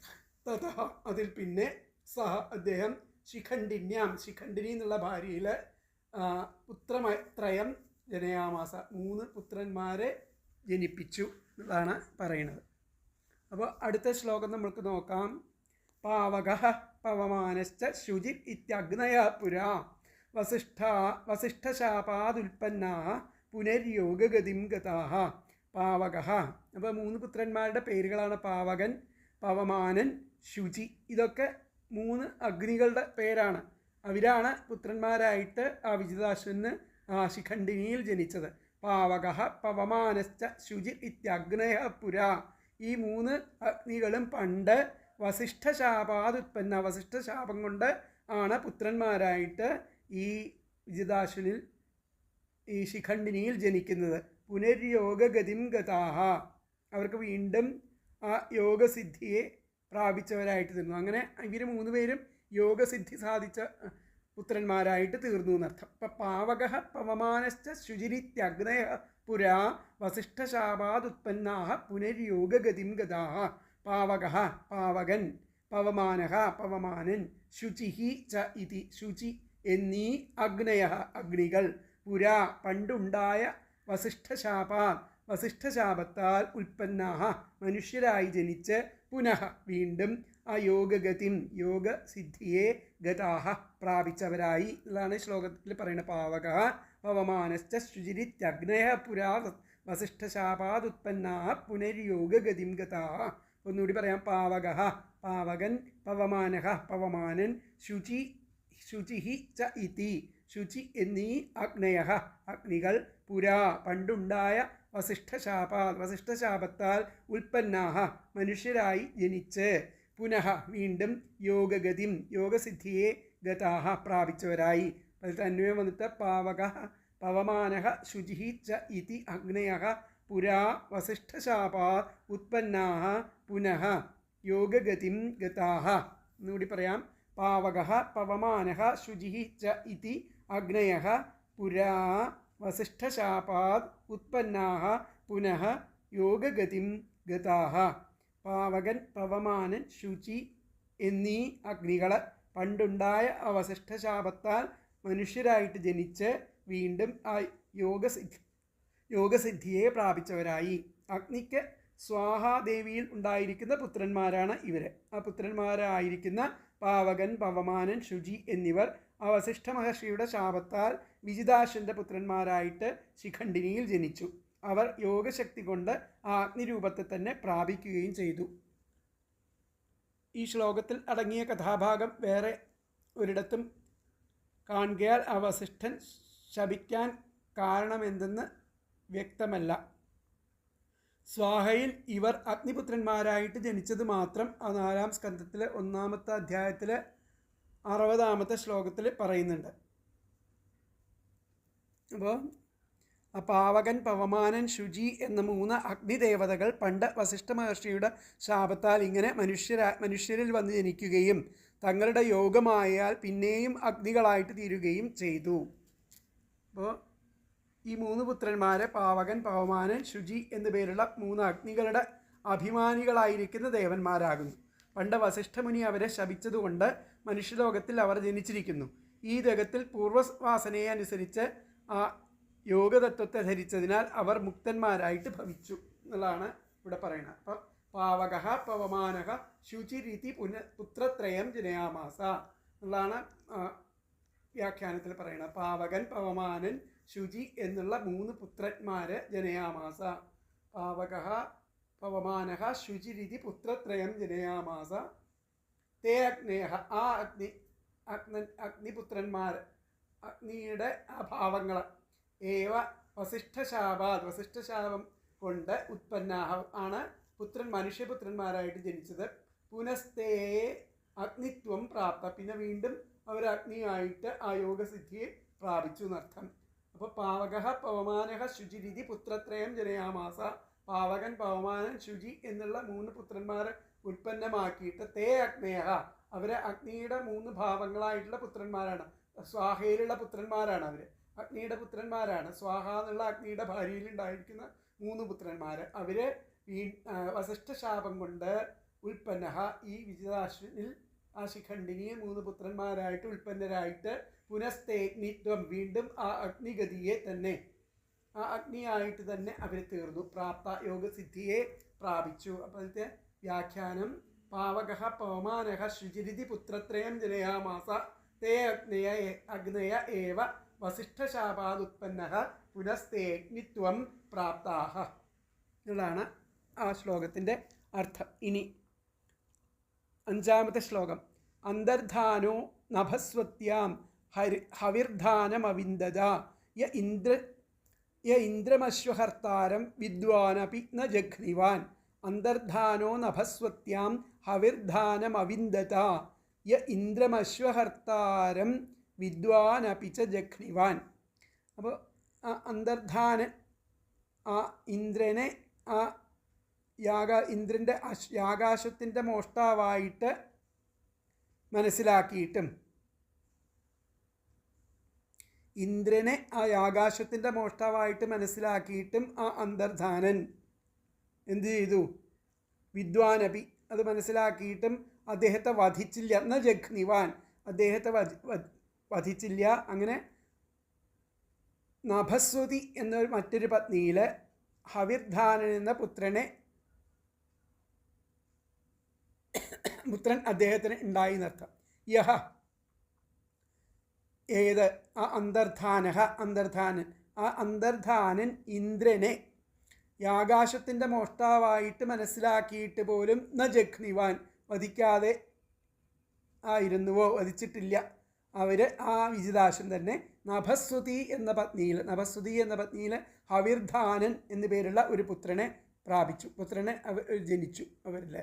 തഥ അതിൽ പിന്നെ സഹ അദ്ദേഹം ശിഖണ്ഡിന്യാം ശിഖണ്ഡിനി എന്നുള്ള ഭാര്യയിൽ പുത്രത്രയം ജനയാമാസ 3 പുത്രന്മാരെ ജനിപ്പിച്ചു എന്നാണ് പറയുന്നത്. അപ്പോൾ അടുത്ത ശ്ലോകം നമുക്ക് നോക്കാം. പാവക പവമാനശ്ച ശുചി ഇത്യഗ്നയ പുരാ വസിഷ്ഠശാപാദുൽപ്പന്നാ പുനര്യോഗഗതിം ഗതാഃ. പാവക. അപ്പോൾ 3 പുത്രന്മാരുടെ പേരുകളാണ് പാവകൻ, പവമാനൻ, ശുചി. ഇതൊക്കെ 3 അഗ്നികളുടെ പേരാണ്. അവരാണ് പുത്രന്മാരായിട്ട് ആ വിജിതാശ്വന് ശിഖണ്ഡിനിയിൽ ജനിച്ചത്. പാവക പവമാനശ്ച ശുചി ഇത്യഗ്നയ പുരാ. ഈ 3 അഗ്നികളും പണ്ട് വസിഷ്ഠശാപാദുത്പന്ന വസിഷ്ഠശാപം കൊണ്ട് ആണ് പുത്രന്മാരായിട്ട് ഈ വിജിതാശ്വനിൽ ഈ ശിഖണ്ഡിനിയിൽ ജനിക്കുന്നത്. പുനര്യോഗഗതിം ഗതാഹ. അവർക്ക് വീണ്ടും ആ യോഗസിദ്ധിയെ പ്രാപിച്ചവരായിട്ട് തീർന്നു. അങ്ങനെ ഇവർ 3 പേരും യോഗസിദ്ധി സാധിച്ച പുത്രന്മാരായിട്ട് തീർന്നു എന്നർത്ഥം. അപ്പം പാവക പവമാനശ്ച ശുചിരിത്യഗ്നയ പുരാ വസിഷ്ഠശാപാദുത്പന്നാ പുനര്യോഗഗതിം ഗതാഹ. പാവക പാവകൻ, പവമാനഃ പവമാനൻ, ശുചി ച ഇതി ശുചി എന്നീ അഗ്നയ അഗ്നികൾ, പുരാ പണ്ടുണ്ടായ വസിഷ്ഠശാപത്താൽ ഉൽപ്പന്നാഹ മനുഷ്യരായി ജനിച്ച് പുനഃ വീണ്ടും ആ യോഗഗതിം യോഗസിദ്ധിയെ ഗതാഹ പ്രാപിച്ചവരായി എന്നാണ് ശ്ലോകത്തിൽ പറയുന്നത്. പാവക പവമാനശ്ച ശുചിരിത്യഗ്നയ പുരാ വസിഷ്ഠശാപാദുത്പന്നാഹ പുനര്യോഗഗതിം ഗതാഹ. ഒന്നുകൂടി പറയാം. പാവക പാവകൻ, പവമാനഃ പവമാനൻ, ശുചി ച ഇതി ശുചി എന്നീ അഗ്നയ അഗ്നികൾ, പുരാ പണ്ടുണ്ടായ വസിഷ്ഠശാപത്താൽ ഉൽപ്പന്നാഹ മനുഷ്യരായി ജനിച്ച് പുനഃ വീണ്ടും യോഗഗതിം യോഗസിദ്ധിയെ ഗതാഹ പ്രാപിച്ചവരായി. അതിൽ അന്വയം വന്നിട്ട് പാവക പവമാനഃ ശുചി ച ഇതി അഗ്നയ പുരാ വസിഷ്ഠശാപാത് ഉത്പന്നാഹ പുനഃ യോഗഗതിം ഗതാഹ. എന്നുകൂടി പറയാം. പാവക പവമാനഃ ശുചി ച ഇതി അഗ്നയ പുരാ വസിഷ്ഠശാപാത് ഉത്പന്നാഹ പുനഃ യോഗഗതിം ഗതാഹ. പാവകൻ, പവമാനൻ, ശുചി എന്നീ അഗ്നികൾ പണ്ടുണ്ടായ വസിഷ്ഠശാപത്താൽ മനുഷ്യരായിട്ട് ജനിച്ച് വീണ്ടും ആ യോഗസിദ്ധിയെ പ്രാപിച്ചവരായി. അഗ്നിക്ക് സ്വാഹാദേവിയിൽ ഉണ്ടായിരിക്കുന്ന പുത്രന്മാരാണ് ഇവർ. ആ പുത്രന്മാരായിരിക്കുന്ന പാവകൻ, പവമാനൻ, ശുചി എന്നിവർ വസിഷ്ഠ മഹർഷിയുടെ ശാപത്താൽ വിജിതാശ്വൻ്റെ പുത്രന്മാരായിട്ട് ശിഖണ്ഡിനിയിൽ ജനിച്ചു. അവർ യോഗശക്തി കൊണ്ട് ആ അഗ്നിരൂപത്തെ തന്നെ പ്രാപിക്കുകയും ചെയ്തു. ഈ ശ്ലോകത്തിൽ അടങ്ങിയ കഥാഭാഗം വേറെ ഒരിടത്തും കാണുകയാൽ ആ വസിഷ്ഠൻ ശപിക്കാൻ കാരണമെന്തെന്ന് വ്യക്തമല്ല. സ്വാഹയിൽ ഇവർ അഗ്നിപുത്രന്മാരായിട്ട് ജനിച്ചത് മാത്രം ആ 4-ാം സ്കന്ധത്തിലെ 1-ാമത്തെ അധ്യായത്തിലെ 60-ാമത്തെ ശ്ലോകത്തിൽ പറയുന്നുണ്ട്. അപ്പോൾ ആ പാവകൻ, പവമാനൻ, ശുചി എന്ന 3 അഗ്നിദേവതകൾ പണ്ട് വസിഷ്ഠ മഹർഷിയുടെ ശാപത്താൽ ഇങ്ങനെ മനുഷ്യരിൽ വന്ന് ജനിക്കുകയും തങ്ങളുടെ യോഗമായാൽ പിന്നെയും അഗ്നികളായിട്ട് തീരുകയും ചെയ്തു. അപ്പോൾ ഈ 3 പുത്രന്മാരെ പാവകൻ, പവമാനൻ, ശുചി എന്നു പേരുള്ള 3 അഗ്നികളുടെ അഭിമാനികളായിരിക്കുന്ന ദേവന്മാരാകുന്നു. പണ്ട് വസിഷ്ഠമുനി അവരെ ശപിച്ചതുകൊണ്ട് മനുഷ്യലോകത്തിൽ അവർ ജനിച്ചിരിക്കുന്നു. ഈ ജഗത്തിൽ പൂർവ്വവാസനയെ അനുസരിച്ച് ആ യോഗതത്വത്തെ ധരിച്ചതിനാൽ അവർ മുക്തന്മാരായിട്ട് ഭവിച്ചു എന്നുള്ളതാണ് ഇവിടെ പറയുന്നത്. അപ്പം പാവക പവമാനഃ ശുചിരീതി പുത്രത്രയം ജനയാമാസ എന്നുള്ളതാണ് വ്യാഖ്യാനത്തിൽ പറയുന്നത്. പാവകൻ, പവമാനൻ, ശുചി എന്നുള്ള 3 പുത്രന്മാരെ ജനയാമാസ. പാവക പവമാനഃ ശുചിരീതി പുത്രത്രയം ജനയാമാസ. തേ അഗ്നേഹ ആ അഗ്നിപുത്രന്മാർ അഗ്നിയുടെ ആ ഭാവങ്ങൾ ഏവ വസിഷ്ഠശാപം കൊണ്ട് ഉത്പന്നാഹ ആണ് മനുഷ്യപുത്രന്മാരായിട്ട് ജനിച്ചത്. പുനസ്തേ അഗ്നിത്വം പ്രാപ്ത പിന്നെ വീണ്ടും അവർ അഗ്നിയായിട്ട് ആ യോഗസിദ്ധിയെ പ്രാപിച്ചു എന്നർത്ഥം. അപ്പോൾ പാവക പവമാനഃ ശുചിരീതി പുത്രത്രയം ജനയാമാസ. പാവകൻ, പവമാനൻ, ശുചി എന്നുള്ള 3 പുത്രന്മാരെ ഉൽപ്പന്നമാക്കിയിട്ട് തേ അഗ്നേഹ അവരെ അഗ്നിയുടെ 3 ഭാവങ്ങളായിട്ടുള്ള പുത്രന്മാരാണ്. സ്വാഹയിലുള്ള പുത്രന്മാരാണ് അവർ. അഗ്നിയുടെ പുത്രന്മാരാണ്. സ്വാഹ എന്നുള്ള അഗ്നിയുടെ ഭാര്യയിലുണ്ടായിരിക്കുന്ന 3 പുത്രന്മാർ. അവർ വസിഷ്ഠശാപം കൊണ്ട് ഉൽപ്പന്നഹ ഈ വിജിതാശ്വനിൽ ആ ശിഖണ്ഡിനിയെ 3 പുത്രന്മാരായിട്ട് ഉൽപ്പന്നരായിട്ട് പുനസ്തേഗ്നിത്വം വീണ്ടും ആ അഗ്നിഗതിയെ തന്നെ ആ അഗ്നിയായിട്ട് തന്നെ അവർ തീർന്നു. പ്രാപ്ത യോഗസിദ്ധിയെ പ്രാപിച്ചു. അപ്പോഴത്തെ വ്യാഖ്യാനം പാവക പവമാനഹ ശുചിരിതി പുത്രത്രയം ജനയാമാസ തേ അഗ്നയ ഏവ വസിഷ്ഠശാപാദുത്പന്ന പുനസ്തേഗ്നിത്വം പ്രാപ്താഹ എന്നുള്ളതാണ് ആ ശ്ലോകത്തിൻ്റെ അർത്ഥം. ഇനി 5-ാമത്തെ ശ്ലോകം. അന്തർധാനോ നഭസ്വത്യാം ഹവിർധാനമവിന്ദത യ ഇന്ദ്രമശ്വഹർത്താരം വിദ്വാനപി ന ജഘ്നിവാൻ. അന്തർധാനോ നഭസ്വത്യാം ഹവിർധാനമവിന്ദത യ ഇന്ദ്രമശ്വഹർത്താരം വിദ്വാനപി ച ജഘ്നിവാൻ. അപ്പോൾ ആ അന്തർധാനൻ ആ ഇന്ദ്രനെ ആ ഇന്ദ്രൻ്റെ ആകാശത്തിൻ്റെ മോഷ്ടാവായിട്ട് മനസ്സിലാക്കിയിട്ടും ഇന്ദ്രനെ ആ ആകാശത്തിൻ്റെ മോഷ്ടാവായിട്ട് മനസ്സിലാക്കിയിട്ടും ആ അന്തർധാനൻ എന്തു ചെയ്തു? വിദ്വാനപി അത് മനസ്സിലാക്കിയിട്ടും അദ്ദേഹത്തെ വധിച്ചില്ല. എന്ന ജഘ്നിവാൻ അദ്ദേഹത്തെ വധിച്ചില്ല. അങ്ങനെ നഭസ്വതി എന്നൊരു മറ്റൊരു പത്നിയിൽ ഹവിർധാനൻ എന്ന പുത്രൻ അദ്ദേഹത്തിന് ഉണ്ടായി എന്നർത്ഥം. യഹ ഏത് ആ അന്തർധാനഹ അന്തർധാനൻ ആ അന്തർധാനൻ ഇന്ദ്രനെ ആകാശത്തിൻ്റെ മോഷ്ടാവായിട്ട് മനസ്സിലാക്കിയിട്ട് പോലും ന ജഘ്നിവാൻ വധിക്കാതെ ആയിരുന്നുവോ? വധിച്ചിട്ടില്ല. അവർ ആ വിജിതാശൻ തന്നെ നഭസ്വതി എന്ന പത്നിയിൽ ഹവിർധാനൻ എന്നു പേരുള്ള ഒരു പുത്രനെ പ്രാപിച്ചു. പുത്രനെ ജനിച്ചു അവരിൽ.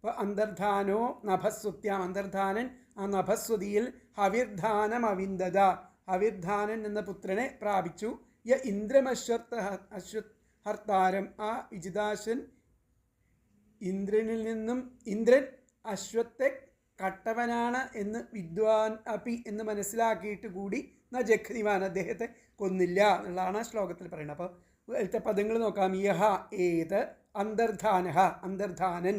അപ്പോൾ അന്തർധാനോ നഭസ്വത്യാം അന്തർധാനൻ ആ നഭസ്വതിയിൽ ഹവിർധാനമവിന്ദത ഹവിർധാനൻ എന്ന പുത്രനെ പ്രാപിച്ചു. യ ഇന്ദ്രമശ്വഹർത്താരം ആ വിജിതാശൻ ഇന്ദ്രനിൽ നിന്നും ഇന്ദ്രൻ അശ്വത്തെ കട്ടവനാണ് എന്ന് വിദ്വാൻ അപി എന്ന് മനസ്സിലാക്കിയിട്ട് കൂടി ന ജഘ്നിവാൻ അദ്ദേഹത്തെ കൊന്നില്ല എന്നുള്ളതാണ് ആ ശ്ലോകത്തിൽ പറയുന്നത്. അപ്പോൾ അതിലത്തെ പദങ്ങൾ നോക്കാം. യഹ ഏത് അന്തർധാനഹ അന്തർധാനൻ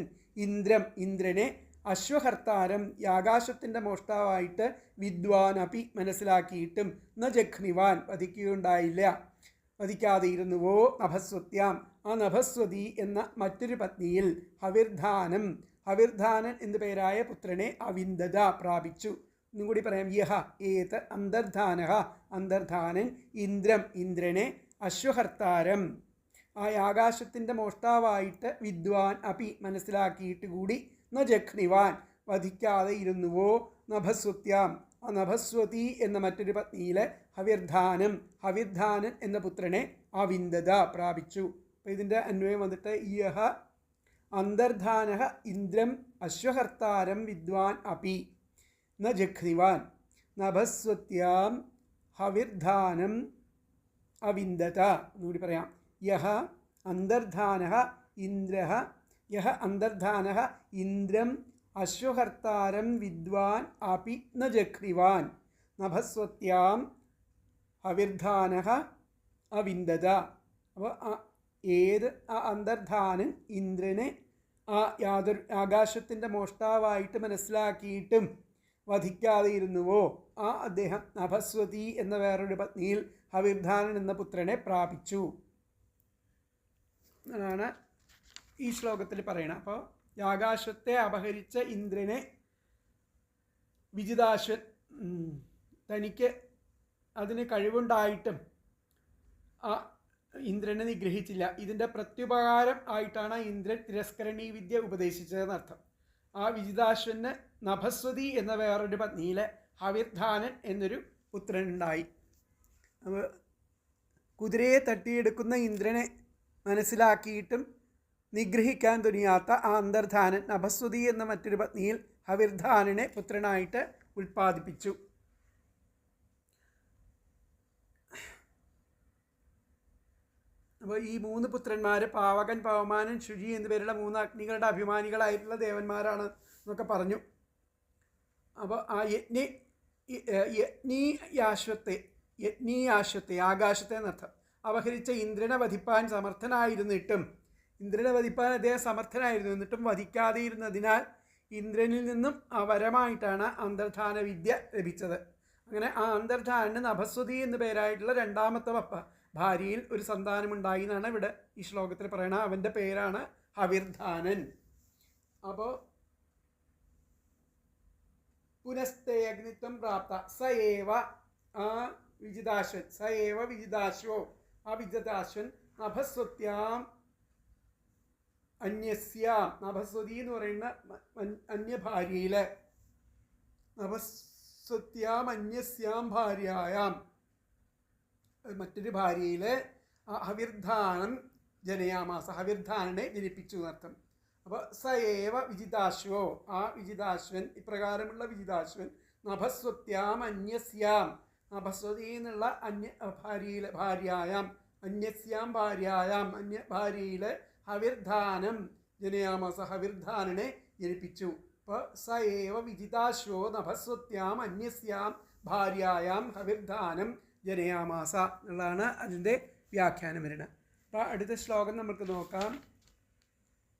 ഇന്ദ്രനെ അശ്വഹർത്താരം ആകാശത്തിൻ്റെ മോഷ്ടാവായിട്ട് വിദ്വാൻ അപി മനസ്സിലാക്കിയിട്ടും ന ജഘ്നിവാൻ വധിക്കുകയുണ്ടായില്ല. വധിക്കാതെ ഇരുന്നുവോ? നഭസ്വത്യാം ആ നഭസ്വതി എന്ന മറ്റൊരു പത്നിയിൽ ഹവിർധാനൻ എന്നു പേരായ പുത്രനെ അവിന്ദത പ്രാപിച്ചു. ഒന്നും കൂടി പറയാം. യഹ ഏത് അന്തർധാനഹ അന്തർധാനൻ ഇന്ദ്രനെ അശ്വഹർത്താരം ആ ആകാശത്തിൻ്റെ മോഷ്ടാവായിട്ട് വിദ്വാൻ അപി മനസ്സിലാക്കിയിട്ട് കൂടി ന ജഘ്നിവാൻ വധിക്കാതെ ഇരുന്നുവോ? നഭസ്വത്യാം ആ നഭസ്വതി എന്ന മറ്റൊരു പത്നിയിൽ ഹവിർധാനൻ എന്ന പുത്രനെ അവിന്ദത പ്രാപിച്ചു. അപ്പോൾ ഇതിൻ്റെ അന്വയം വന്നിട്ട് യഹ അന്തർധാനഹ ഇന്ദ്രം അശ്വഹർത്താരം വിദ്വാൻ അപി ന ജഘ്നിവാൻ നഭസ്വത്യാം ഹവിർധാനം അവിന്ദത. എന്നുകൂടി പറയാം. യഹ അന്തർധാനഹ ഇന്ദ്രം അശ്വഹർത്താരം വിദ്വാൻ അപി ന ജഘ്നിവാൻ നഭസ്വത്യാം ഹവിർധാനഹ അവിന്ദത. അപ്പോൾ ഏത് ആ അന്തർധാനൻ ഇന്ദ്രനെ ആ ആകാശത്തിൻ്റെ മോഷ്ടാവായിട്ട് മനസ്സിലാക്കിയിട്ടും വധിക്കാതെ ഇരുന്നുവോ? ആ അദ്ദേഹം നഭസ്വതി എന്ന വേറൊരു പത്നിയിൽ ഹവിർധാനൻ എന്ന പുത്രനെ പ്രാപിച്ചു എന്നാണ് ഈ ശ്ലോകത്തിൽ പറയണം. അപ്പോൾ ആകാശത്തെ അപഹരിച്ച ഇന്ദ്രനെ വിജിതാശ്വൻ തനിക്ക് അതിന് കഴിവുണ്ടായിട്ടും ആ ഇന്ദ്രനെ നിഗ്രഹിച്ചില്ല. ഇതിൻ്റെ പ്രത്യുപകാരം ആയിട്ടാണ് ഇന്ദ്രൻ തിരസ്കരണീ വിദ്യ ഉപദേശിച്ചതെന്നർത്ഥം. ആ വിജിതാശ്വന് നഭസ്വതി എന്ന വേറൊരു പത്നിയിൽ ഹവിർധാനൻ എന്നൊരു പുത്രനുണ്ടായി. അപ്പോൾ കുതിരയെ തട്ടിയെടുക്കുന്ന ഇന്ദ്രനെ മനസ്സിലാക്കിയിട്ടും നിഗ്രഹിക്കാൻ തുനിയാത്ത ആ അന്തർധാനൻ നഭസ്വതി എന്ന മറ്റൊരു പത്നിയിൽ ഹവിർധാനനെ പുത്രനായിട്ട് ഉൽപ്പാദിപ്പിച്ചു. അപ്പോൾ ഈ 3 പുത്രന്മാർ പാവകൻ, പവമാനൻ, ശുചി എന്നിവരുടെ 3 അഗ്നികളുടെ അഭിമാനികളായിട്ടുള്ള ദേവന്മാരാണ് എന്നൊക്കെ പറഞ്ഞു. അപ്പോൾ ആ യജ്ഞീയാശ്വത്തെ ആകാശത്തെ എന്നർത്ഥം അപഹരിച്ച ഇന്ദ്രനെ വധിപ്പാൻ സമർത്ഥനായിരുന്നിട്ടും അദ്ദേഹം സമർത്ഥനായിരുന്നു എന്നിട്ടും വധിക്കാതെ ഇരുന്നതിനാൽ ഇന്ദ്രനിൽ നിന്നും വരമായിട്ടാണ് അന്തർധാന വിദ്യ ലഭിച്ചത്. അങ്ങനെ ആ അന്തർധാനന് നഭസ്വതി എന്നു പേരായിട്ടുള്ള രണ്ടാമത്തെ ഭാര്യയിൽ ഒരു സന്താനമുണ്ടായി എന്നാണ് ഇവിടെ ഈ ശ്ലോകത്തിൽ പറയണത്. അവൻ്റെ പേരാണ് ഹവിർധാനൻ. അപ്പോൾ പുനസ്തേ അഗ്നിത്വം പ്രാപ്ത സ ഏവ ആ വിജിതാശ്വൻ സ ഏവ വിജിതാശ്വോ ആ വിജിതാശ്വൻ നഭസ്വത്യാം അന്യസ്യാം നഭസ്വതി എന്ന് പറയുന്ന അന്യഭാര്യയിലെ നഭസ്വത്യാം അന്യസ്യാം ഭാര്യായാം മറ്റൊരു ഭാര്യയിലെ ഹവിർധാനം ജനയാമാസ ഹവിർധാനനെ ജനിപ്പിച്ചു എന്നർത്ഥം. അപ്പോൾ സ ഏവ വിജിതാശ്വോ ആ വിജിതാശ്വൻ ഇപ്രകാരമുള്ള വിജിതാശ്വൻ നഭസ്വത്യാം അന്യസ്യാം നഭസ്വതി എന്നുള്ള ഭാര്യയാം അന്യസ്യാം ഭാര്യായാം അന്യ ഭാര്യയിലെ ഹവിർധാനം ജനയാമാസ ഹവിർധാനനെ ജനിപ്പിച്ചു. അപ്പോൾ സ ഏവ വിജിതാശ്വോ നഭസ്വത്യാം അന്യസ്യാം ഭാര്യായാം ഹവിർധാനം ജനയാമാസ എന്നുള്ളതാണ് അതിൻ്റെ വ്യാഖ്യാനം വരുന്നത്. അപ്പോൾ അടുത്ത ശ്ലോകം നമുക്ക് നോക്കാം.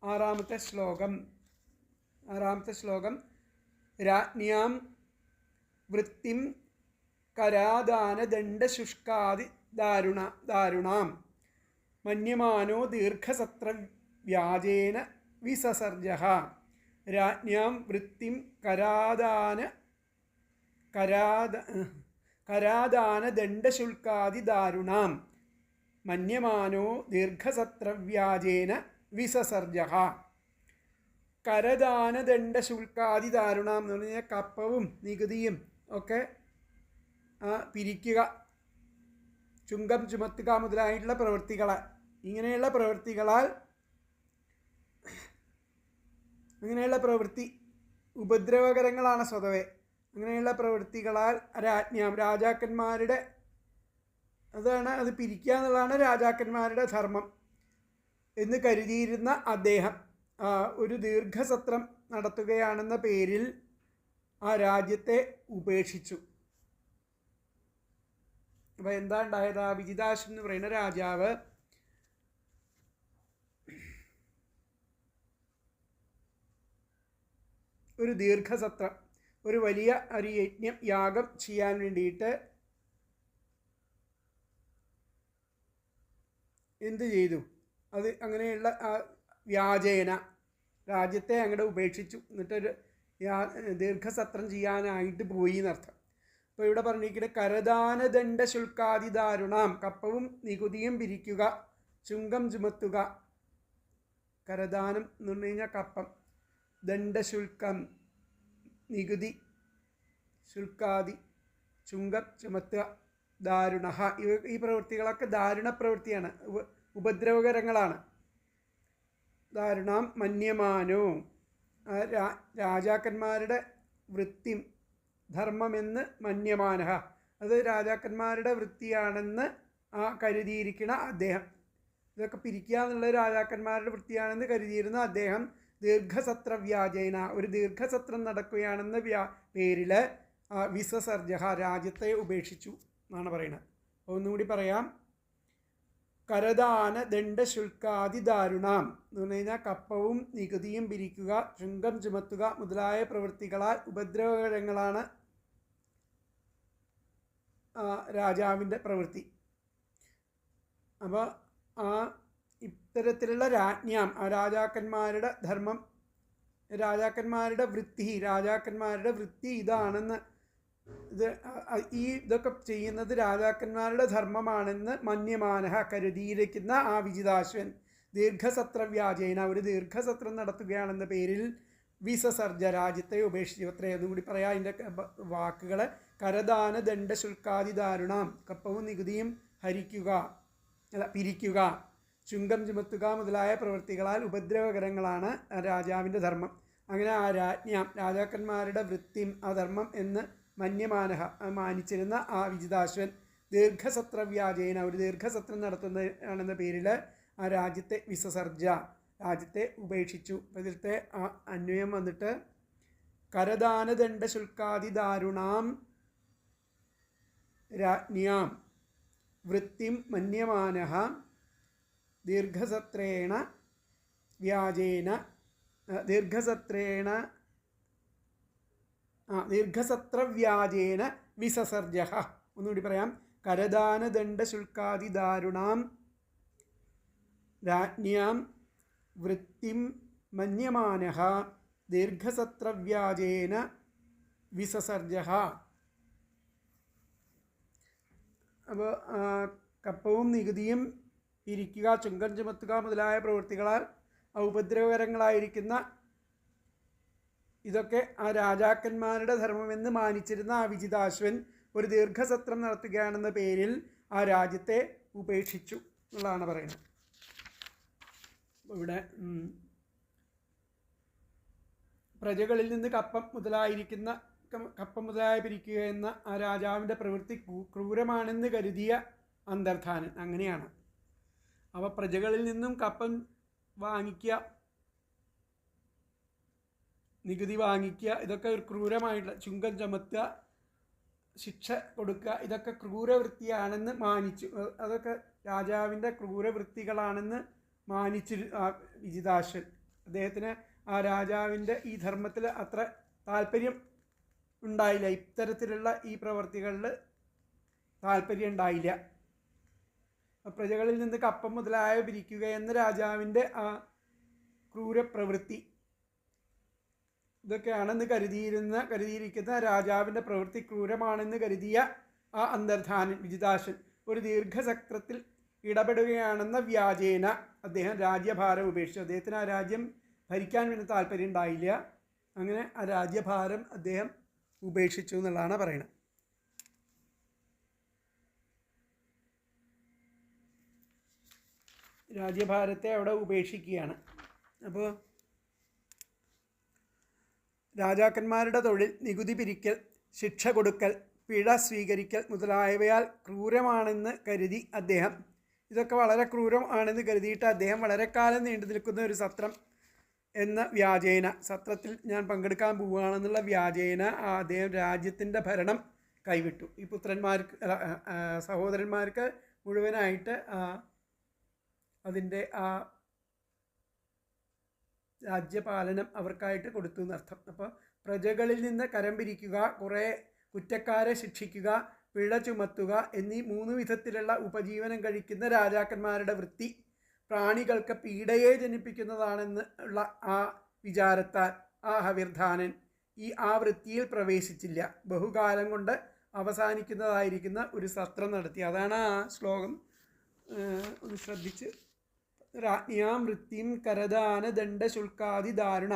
ആറാമത്തെ ശ്ലോകം രാജ്ഞാം വൃത്തിം കരാദാനദണ്ഡശുഷ്കാദി ദാരുണാം മന്യമാനോ ദീർഘസത്രവ്യാജേന വിസസർജഃ. രാജ്ഞാം വൃത്തിം കരാദാനദണ്ഡശുൽക്കാദി ദാരുണാം മന്യമാനോ ദീർഘസത്രവ്യാജേന വിസസർജഃ. കരദാനദണ്ഡശുൽക്കാദി ദാരുണാം എന്ന് പറഞ്ഞാൽ കപ്പവും നികുതിയും ഒക്കെ പിരിക്കുക, ചുങ്കം ചുമത്തുക മുതലായിട്ടുള്ള പ്രവൃത്തികൾ, ഇങ്ങനെയുള്ള പ്രവൃത്തി ഉപദ്രവകരങ്ങളാണ് സ്വതവേ. അങ്ങനെയുള്ള പ്രവൃത്തികളാൽ രാജാക്കന്മാരുടെ അത് പിരിക്കുക എന്നുള്ളതാണ് രാജാക്കന്മാരുടെ ധർമ്മം എന്ന് കരുതിയിരുന്ന അദ്ദേഹം ഒരു ദീർഘസത്രം നടത്തുകയാണെന്ന പേരിൽ ആ രാജ്യത്തെ ഉപേക്ഷിച്ചു. അപ്പോൾ എന്താ ഉണ്ടായത്? ആ വിജിതാശ്വൻ എന്ന് പറയുന്ന രാജാവ് ഒരു ദീർഘസത്രം, ഒരു വലിയ ഒരു യാഗം ചെയ്യാൻ വേണ്ടിയിട്ട് എന്ത് ചെയ്തു? അത് അങ്ങനെയുള്ള വ്യാജേന രാജ്യത്തെ അങ്ങോട്ട് ഉപേക്ഷിച്ചു. എന്നിട്ടൊരു ദീർഘസത്രം ചെയ്യാനായിട്ട് പോയി എന്നർത്ഥം. അപ്പോൾ ഇവിടെ പറഞ്ഞിരിക്കുന്നത് കരദാനദണ്ഡ ശുൽക്കാദി ദാരുണാം കപ്പവും നികുതിയും പിരിക്കുക, ചുങ്കം ചുമത്തുക. കരദാനം എന്ന് പറഞ്ഞു കഴിഞ്ഞാൽ കപ്പം, ദണ്ഡശുൽക്കം നികുതി, ശുൽക്കാദി ചുങ്കം ചുമത്തുക, ദാരുണ ഈ പ്രവൃത്തികളൊക്കെ ദാരുണ പ്രവൃത്തിയാണ്, ഉപദ്രവകരങ്ങളാണ്. ദാരുണാം മന്യമാനോ രാജാക്കന്മാരുടെ വൃത്തി ധർമ്മമെന്ന് മന്യമാനഹ അത് രാജാക്കന്മാരുടെ വൃത്തിയാണെന്ന് കരുതിയിരിക്കുന്ന അദ്ദേഹം, ഇതൊക്കെ പിരിക്കുക എന്നുള്ളത് രാജാക്കന്മാരുടെ വൃത്തിയാണെന്ന് കരുതിയിരുന്ന അദ്ദേഹം ദീർഘസത്ര വ്യാജേന ഒരു ദീർഘസത്രം നടക്കുകയാണെന്ന പേരിൽ വിസസർജഹ രാജ്യത്തെ ഉപേക്ഷിച്ചു എന്നാണ് പറയുന്നത്. ഒന്നുകൂടി പറയാം. കരദാന ദണ്ഡശുൽക്കാദി ദാരുണാം എന്ന് പറഞ്ഞു കഴിഞ്ഞാൽ കപ്പവും നികുതിയും പിരിക്കുക, ചുങ്കം ചുമത്തുക മുതലായ പ്രവൃത്തികളാൽ ഉപദ്രവകരങ്ങളാണ് രാജാവിൻ്റെ പ്രവൃത്തി. അപ്പോൾ ഇത്തരത്തിലുള്ള രാജ്ഞാം രാജാക്കന്മാരുടെ ധർമ്മം, രാജാക്കന്മാരുടെ വൃത്തി ഇതാണെന്ന്, ഇതൊക്കെ ചെയ്യുന്നത് രാജാക്കന്മാരുടെ ധർമ്മമാണെന്ന് മന്യമാനഹ കരുതിയിരിക്കുന്ന ആ വിജിതാശ്വൻ ദീർഘസത്ര വ്യാജേന ഒരു ദീർഘസത്രം നടത്തുകയാണെന്ന പേരിൽ വിസസർജ രാജ്യത്തെ ഉപേക്ഷിച്ചു. അത്രയൊന്നും കൂടി പറയാം അതിൻ്റെ വാക്കുകൾ. കരദാന ദണ്ഡശുൽക്കാദി ദാരുണാം കപ്പവും നികുതിയും പിരിക്കുക, ചുങ്കം ചുമത്തുക മുതലായ പ്രവൃത്തികളാൽ ഉപദ്രവകരങ്ങളാണ് രാജാവിൻ്റെ ധർമ്മം. അങ്ങനെ ആ രാജാക്കന്മാരുടെ വൃത്തിയും അധർമ്മം എന്ന് മന്യമാനഹ മാനിച്ചിരുന്ന ആ വിജിതാശ്വൻ ദീർഘസത്ര വ്യാജേന ഒരു ദീർഘസത്രം നടത്തുന്നതാണെന്ന പേരിൽ ആ രാജ്യത്തെ വിസസർജ രാജ്യത്തെ ഉപേക്ഷിച്ചു. ഇതിലത്തെ ആ അന്വയം വന്നിട്ട് കരദാനദണ്ഡ ശുൽക്കാദി ദാരുണാം രാജ്ഞാം വൃത്തിം മന്യമാനഃ ദീർഘസത്രേണ വ്യാജേന ദീർഘസത്രവ്യാജേന വിസസർജ. ഒന്നുകൂടി പറയാം. കരദാനദണ്ഡശുൽക്കാദിദാരുണാം രാജ്ഞാം വൃത്തിം മന്യമാനഃ ദീർഘസത്രവ്യാജേന വിസസർജ. അപ്പോൾ കപ്പവും നികുതിയും പിരിക്കുക, ചുങ്കം ചുമത്തുക മുതലായ പ്രവൃത്തികളാൽ ഉപദ്രവകരങ്ങളായിരിക്കുന്ന ഇതൊക്കെ ആ രാജാക്കന്മാരുടെ ധർമ്മമെന്ന് മാനിച്ചിരുന്ന ആ വിജിതാശ്വൻ ഒരു ദീർഘസത്രം നടത്തുകയാണെന്ന പേരിൽ ആ രാജ്യത്തെ ഉപേക്ഷിച്ചു എന്നുള്ളതാണ് പറയുന്നത്. ഇവിടെ പ്രജകളിൽ നിന്ന് കപ്പം മുതലായ പിരിക്കുക എന്ന ആ രാജാവിൻ്റെ പ്രവൃത്തി ക്രൂരമാണെന്ന് കരുതിയ അന്തർധാനൻ. അങ്ങനെയാണ്. അവ പ്രജകളിൽ നിന്നും കപ്പം വാങ്ങിക്കുക, നികുതി വാങ്ങിക്കുക, ഇതൊക്കെ ഒരു ക്രൂരമായിട്ടുള്ള, ചുങ്കം ചുമത്തുക, ശിക്ഷ കൊടുക്കുക, ഇതൊക്കെ ക്രൂരവൃത്തിയാണെന്ന് മാനിച്ചു. അതൊക്കെ രാജാവിൻ്റെ ക്രൂരവൃത്തികളാണെന്ന് മാനിച്ചു വിജിതാശ്വൻ. അദ്ദേഹത്തിന് ആ രാജാവിൻ്റെ ഈ ധർമ്മത്തിൽ അത്ര താല്പര്യം ഉണ്ടായില്ല. ഇത്തരത്തിലുള്ള ഈ പ്രവർത്തികളിൽ താല്പര്യം ഉണ്ടായില്ല. പ്രജകളിൽ നിന്ന് കപ്പം മുതലായ പിരിക്കുക എന്ന രാജാവിൻ്റെ ആ ക്രൂരപ്രവൃത്തി ഇതൊക്കെയാണെന്ന് കരുതിയിരിക്കുന്ന രാജാവിൻ്റെ പ്രവൃത്തി ക്രൂരമാണെന്ന് കരുതിയ ആ അന്തർധാനൻ വിജിതാശ്വൻ ഒരു ദീർഘചക്രത്തിൽ ഇടപെടുകയാണെന്ന വ്യാജേന അദ്ദേഹം രാജ്യഭാരം ഉപേക്ഷിച്ചു. അദ്ദേഹത്തിന് ആ രാജ്യം ഭരിക്കാൻ വേണ്ടി താല്പര്യം ഉണ്ടായില്ല. അങ്ങനെ ആ രാജ്യഭാരം അദ്ദേഹം ഉപേക്ഷിച്ചു എന്നുള്ളതാണ് പറയുന്നത്. രാജ്യഭാരത്തെ അവിടെ ഉപേക്ഷിക്കുകയാണ്. അപ്പോൾ രാജാക്കന്മാരുടെ തൊഴിൽ നികുതി പിരിക്കൽ, ശിക്ഷ കൊടുക്കൽ, പിഴ സ്വീകരിക്കൽ മുതലായവയാൽ ക്രൂരമാണെന്ന് കരുതി അദ്ദേഹം, ഇതൊക്കെ വളരെ ക്രൂരമാണെന്ന് കരുതിയിട്ട് അദ്ദേഹം വളരെ കാലം നീണ്ടു നിൽക്കുന്ന ഒരു സത്രം എന്ന വ്യാജേന, സത്രത്തിൽ ഞാൻ പങ്കെടുക്കാൻ പോവുകയാണെന്നുള്ള വ്യാജേന അദ്ദേഹം രാജ്യത്തിൻ്റെ ഭരണം കൈവിട്ടു. ഈ പുത്രന്മാർക്ക് സഹോദരന്മാർക്ക് മുഴുവനായിട്ട് അതിൻ്റെ ആ രാജ്യപാലനം അവർക്കായിട്ട് കൊടുത്തു എന്നർത്ഥം. അപ്പോൾ പ്രജകളിൽ നിന്ന് കരം പിരിക്കുക, കുറേ കുറ്റക്കാരെ ശിക്ഷിക്കുക, പിഴ ചുമത്തുക എന്നീ 3 വിധത്തിലുള്ള ഉപജീവനം കഴിക്കുന്ന രാജാക്കന്മാരുടെ വൃത്തി പ്രാണികൾക്ക് പീഡയെ ജനിപ്പിക്കുന്നതാണെന്ന് ഉള്ള ആ വിചാരത്താൽ ആ ഹവിർധാനൻ ആ വൃത്തിയിൽ പ്രവേശിച്ചില്ല. ബഹുകാലം കൊണ്ട് അവസാനിക്കുന്നതായിരിക്കുന്ന ഒരു സത്രം നടത്തി. അതാണ് ആ ശ്ലോകം ഒന്ന് ശ്രദ്ധിച്ച്. രാജ്ഞാം വൃത്തിയും കരദാന ദണ്ഡശുൽക്കാദി ദാരുണ.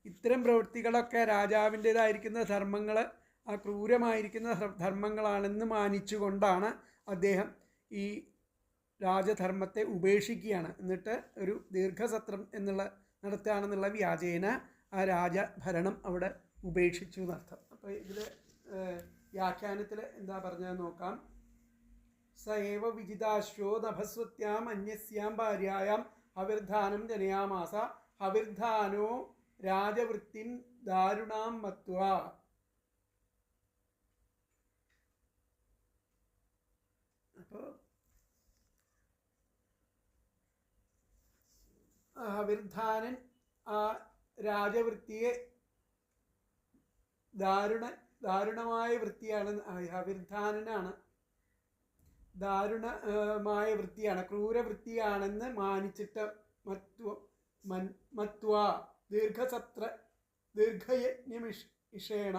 ഇത്തരം പ്രവൃത്തികളൊക്കെ രാജാവിൻ്റേതായിരിക്കുന്ന ധർമ്മങ്ങൾ ആ ക്രൂരമായിരിക്കുന്ന ധർമ്മങ്ങളാണെന്ന് മാനിച്ചുകൊണ്ടാണ് അദ്ദേഹം ഈ രാജധർമ്മത്തെ ഉപേക്ഷിക്കുകയാണ്. എന്നിട്ട് ഒരു ദീർഘസത്രം നടത്തുകയാണെന്നുള്ള വ്യാജേന ആ രാജഭരണം അവിടെ ഉപേക്ഷിച്ചു എന്നർത്ഥം. അപ്പോൾ ഇതിൽ വ്യാഖ്യാനത്തിൽ എന്താ പറഞ്ഞതെന്ന് നോക്കാം. സ ഏവ വിജിതാശ്വോ നഭസ്വത്യാം അന്യസ്യാം ഭാര്യായാം ഹവിർധാനം ജനയാമാസ ഹവിർധാനോ രാജവൃത്തിം ദാരുണാം മത്വാ. അപ്പോൾ ഹവിർധാനൻ ആ രാജവൃത്തിയെ ദാരുണമായ വൃത്തിയാണ്. ഹവിർധാനനാണ് ദാരുണമായ വൃത്തിയാണ്, ക്രൂരവൃത്തിയാണെന്ന് മാനിച്ചിട്ട് മത്വാ ദീർഘയജ്ഞമിഷേണ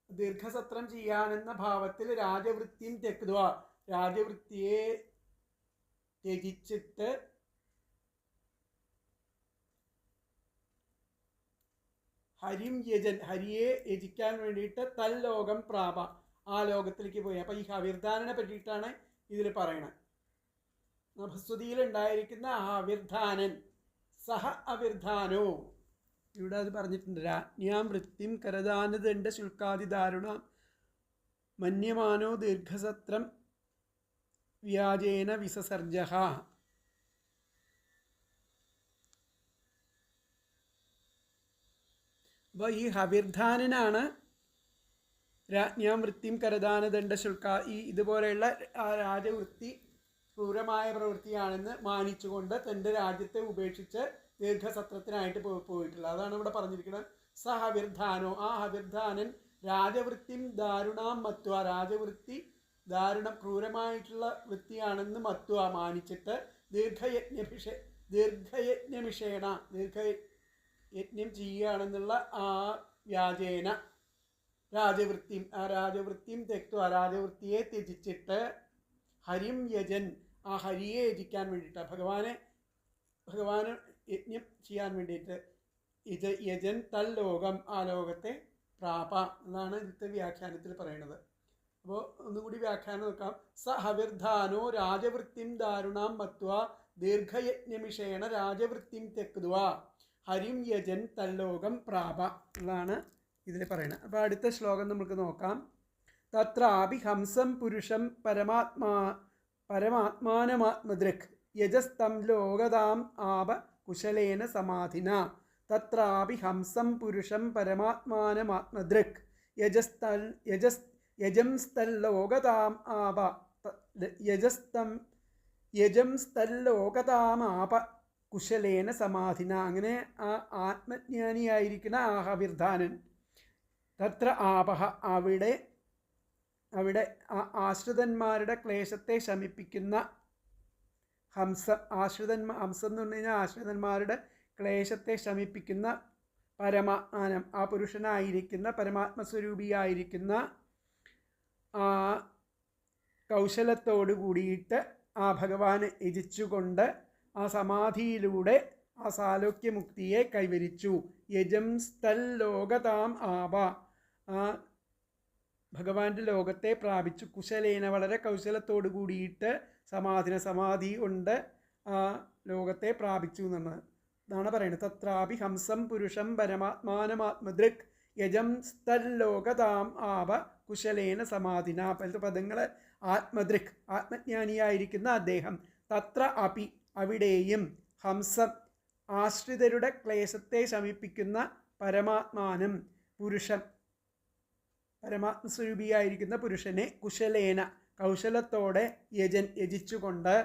ദീർഘസത്രം ചെയ്യാനെന്ന ഭാവത്തിൽ രാജവൃത്തിയും തെക്വ രാജവൃത്തിയെ ത്യജിച്ചിട്ട് ഹരിം യജൻ ഹരിയെ യജിക്കാൻ വേണ്ടിയിട്ട് തല്ലോകം പ്രാപ ആ ലോകത്തിലേക്ക് പോയി. അപ്പം ഈ ഹവിർധാനനെ പറ്റിയിട്ടാണ് ഇതിൽ പറയണത്. നഭസ്വതിയിൽ ഉണ്ടായിരിക്കുന്ന ഹവിർധാനൻ സഹ അവിർധാനോ, ഇവിടെ അത് പറഞ്ഞിട്ടുണ്ട്. രാജ്ഞാം വൃത്തിം കരദാനദണ്ഡ ശുൽക്കാദി ദാരുണ മന്യമാനോ ദീർഘസത്രം വ്യാജേന വിസസർജ. അപ്പോൾ ഈ ഹവിർധാനനാണ് രാജ്ഞാം വൃത്തിയും കരദാനദണ്ഡ ശുൽക്ക ഇതുപോലെയുള്ള രാജവൃത്തി ക്രൂരമായ പ്രവൃത്തിയാണെന്ന് മാനിച്ചുകൊണ്ട് തൻ്റെ രാജ്യത്തെ ഉപേക്ഷിച്ച് ദീർഘസത്രത്തിനായിട്ട് പോയിട്ടുള്ളത്. അതാണ് ഇവിടെ പറഞ്ഞിരിക്കുന്നത്. സ ഹവിർധാനോ, ആ ഹവിർധാനൻ രാജവൃത്തിം ദാരുണാം മത്വ, രാജവൃത്തി ദാരുണം ക്രൂരമായിട്ടുള്ള വൃത്തിയാണെന്ന് മത്വ മാനിച്ചിട്ട് ദീർഘയജ്ഞമിഷേണ ദീർഘയജ്ഞം ചെയ്യുകയാണെന്നുള്ള ആ വ്യാജേന രാജവൃത്തിയും ആ രാജവൃത്തിയും തെക്വ രാജവൃത്തിയെ ത്യജിച്ചിട്ട് ഹരിം യജൻ, ആ ഹരിയെ യജിക്കാൻ വേണ്ടിയിട്ട് ഭഗവാന് യജ്ഞം ചെയ്യാൻ വേണ്ടിയിട്ട് യജൻ തല്ലോകം, ആ ലോകത്തെ പ്രാപ എന്നാണ് ഇന്നത്തെ വ്യാഖ്യാനത്തിൽ പറയുന്നത്. അപ്പോൾ ഒന്നുകൂടി വ്യാഖ്യാനം നോക്കാം. സ ഹവിർധാനോ രാജവൃത്തിം ദാരുണാം മത്വ ദീർഘയജ്ഞമിഷേണ രാജവൃത്തിം തെക്വ ഹരിം യജൻ തല്ലോകം പ്രാപ എന്നാണ് ഇതിൽ പറയുന്നത്. അപ്പോൾ അടുത്ത ശ്ലോകം നമുക്ക് നോക്കാം. തത്രാപി ഹംസം പുരുഷം പരമാത്മാനമാത്മദൃക് യജസ്തം ലോകതാം ആപ കുശലേന സമാധിന. തത്രാപി ഹംസം പുരുഷം പരമാത്മാനമാത്മദൃക് യജംസ്തല്ലോകതാം ആപ യജംസ്തല്ലോകതാമാപ കുശലേന സമാധിന. അങ്ങനെ ആ ആത്മജ്ഞാനിയായിരിക്കുന്ന ആ ഹവിർധാനൻ തത്ര ആപഹ, അവിടെ ആശ്രിതന്മാരുടെ ക്ലേശത്തെ ശമിപ്പിക്കുന്ന ഹംസം എന്ന് പറഞ്ഞു കഴിഞ്ഞാൽ ആശ്രിതന്മാരുടെ ക്ലേശത്തെ ശമിപ്പിക്കുന്ന പരമാത്മാനം, ആ പുരുഷനായിരിക്കുന്ന പരമാത്മസ്വരൂപിയായിരിക്കുന്ന ആ കൗശലത്തോടു കൂടിയിട്ട് ആ ഭഗവാനെ യജിച്ചുകൊണ്ട് ആ സമാധിയിലൂടെ ആ സാലോക്യമുക്തിയെ കൈവരിച്ചു. യജംസ്തല്ലോകതാം ആപ, ആ ഭഗവാന്റെ ലോകത്തെ പ്രാപിച്ചു. കുശലേന, വളരെ കൗശലത്തോടു കൂടിയിട്ട് സമാധി കൊണ്ട് ആ ലോകത്തെ പ്രാപിച്ചു എന്നാണ് പറയുന്നത്. തത്രാപി ഹംസം പുരുഷം പരമാത്മാനമാത്മദൃക് യജംസ്തല്ലോകതാം ആപ കുശലേന സമാധിന. പല പദങ്ങൾ. ആത്മദൃക്, ആത്മജ്ഞാനിയായിരിക്കുന്ന അദ്ദേഹം. തത്ര അപി, അവിടെയും. ഹംസം, ആശ്രിതരുടെ ക്ലേശത്തെ ശമിപ്പിക്കുന്ന പരമാത്മാനം, പുരുഷൻ, പരമാത്മസ്വരൂപിയായിരിക്കുന്ന പുരുഷനെ കുശലേന, കൗശലത്തോടെ യജിച്ചുകൊണ്ട്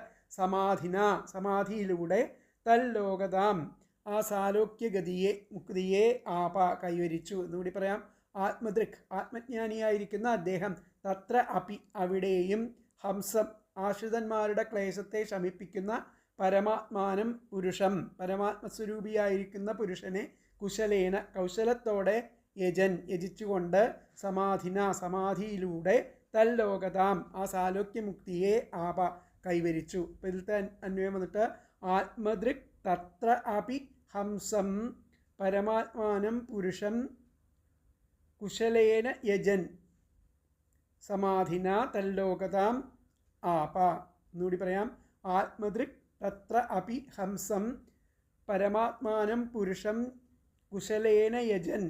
സമാധിയിലൂടെ തല്ലോകതാം, ആ സാലോക്യഗതിയെ മുക്തിയെ ആപ കൈവരിച്ചു എന്നുകൂടി പറയാം. ആത്മദൃക്, ആത്മജ്ഞാനിയായിരിക്കുന്ന അദ്ദേഹം. തത്ര അപി, അവിടെയും. ഹംസം, ആശ്രിതന്മാരുടെ ക്ലേശത്തെ ശമിപ്പിക്കുന്ന പരമാത്മാനം പുരുഷം, പരമാത്മസ്വരൂപിയായിരിക്കുന്ന പുരുഷനെ കുശലേന, കൗശലത്തോടെ യജിച്ചുകൊണ്ട് സമാധിയിലൂടെ തല്ലോകതാം, ആ സാലോക്യമുക്തിയെ ആപ കൈവരിച്ചു. അപ്പോൾ ഇതിലത്തെ അന്വയം വന്നിട്ട് ആത്മദൃക് തത്ര അപി ഹംസം പരമാത്മാനം പുരുഷം കുശലേന യജൻ സമാധിന തല്ലോകതാം ആപ. എന്നുകൂടി പറയാം. ആത്മദൃക് തത്ര അപി ഹംസം പരമാത്മാനം പുരുഷം കുശലേന യജൻ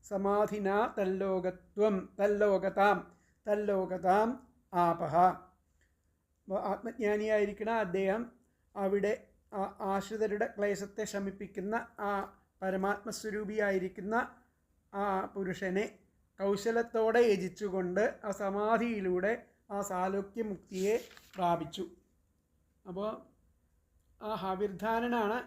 സമാധിന തല്ലോകതാം ആപഹ. ആത്മജ്ഞാനിയായിരിക്കുന്ന അദ്ദേഹം അവിടെ ആശ്രിതരുടെ ക്ലേശത്തെ ശമിപ്പിക്കുന്ന ആ പരമാത്മസ്വരൂപിയായിരിക്കുന്ന ആ പുരുഷനെ കൗശലത്തോടെ യജിച്ചുകൊണ്ട് ആ സമാധിയിലൂടെ ആ സാലോക്യമുക്തിയെ പ്രാപിച്ചു. അപ്പോൾ ആ ഹവിർധാനനാണ്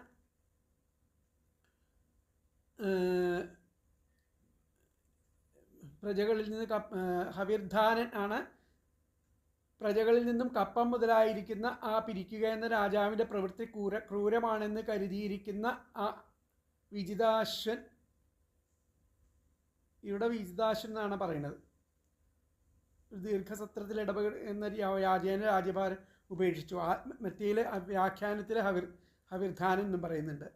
ഹവിർധാനൻ ആണ് പ്രജകളിൽ നിന്നും കപ്പം മുതലായിരിക്കുന്ന ആ പിരിക്കുക എന്ന രാജാവിൻ്റെ പ്രവൃത്തി ക്രൂരമാണെന്ന് കരുതിയിരിക്കുന്ന ആ വിജിതാശ്വൻ, ഇവിടെ വിജിതാശ്വൻ എന്നാണ് പറയുന്നത്. ദീർഘസത്രത്തിൽ ഇടപെടുന്ന രാജേന രാജ്യഭാരം ഉപേക്ഷിച്ചു. മറ്റേലെ വ്യാഖ്യാനത്തിൽ ഹവിർധാനൻ എന്നും പറയുന്നുണ്ട്.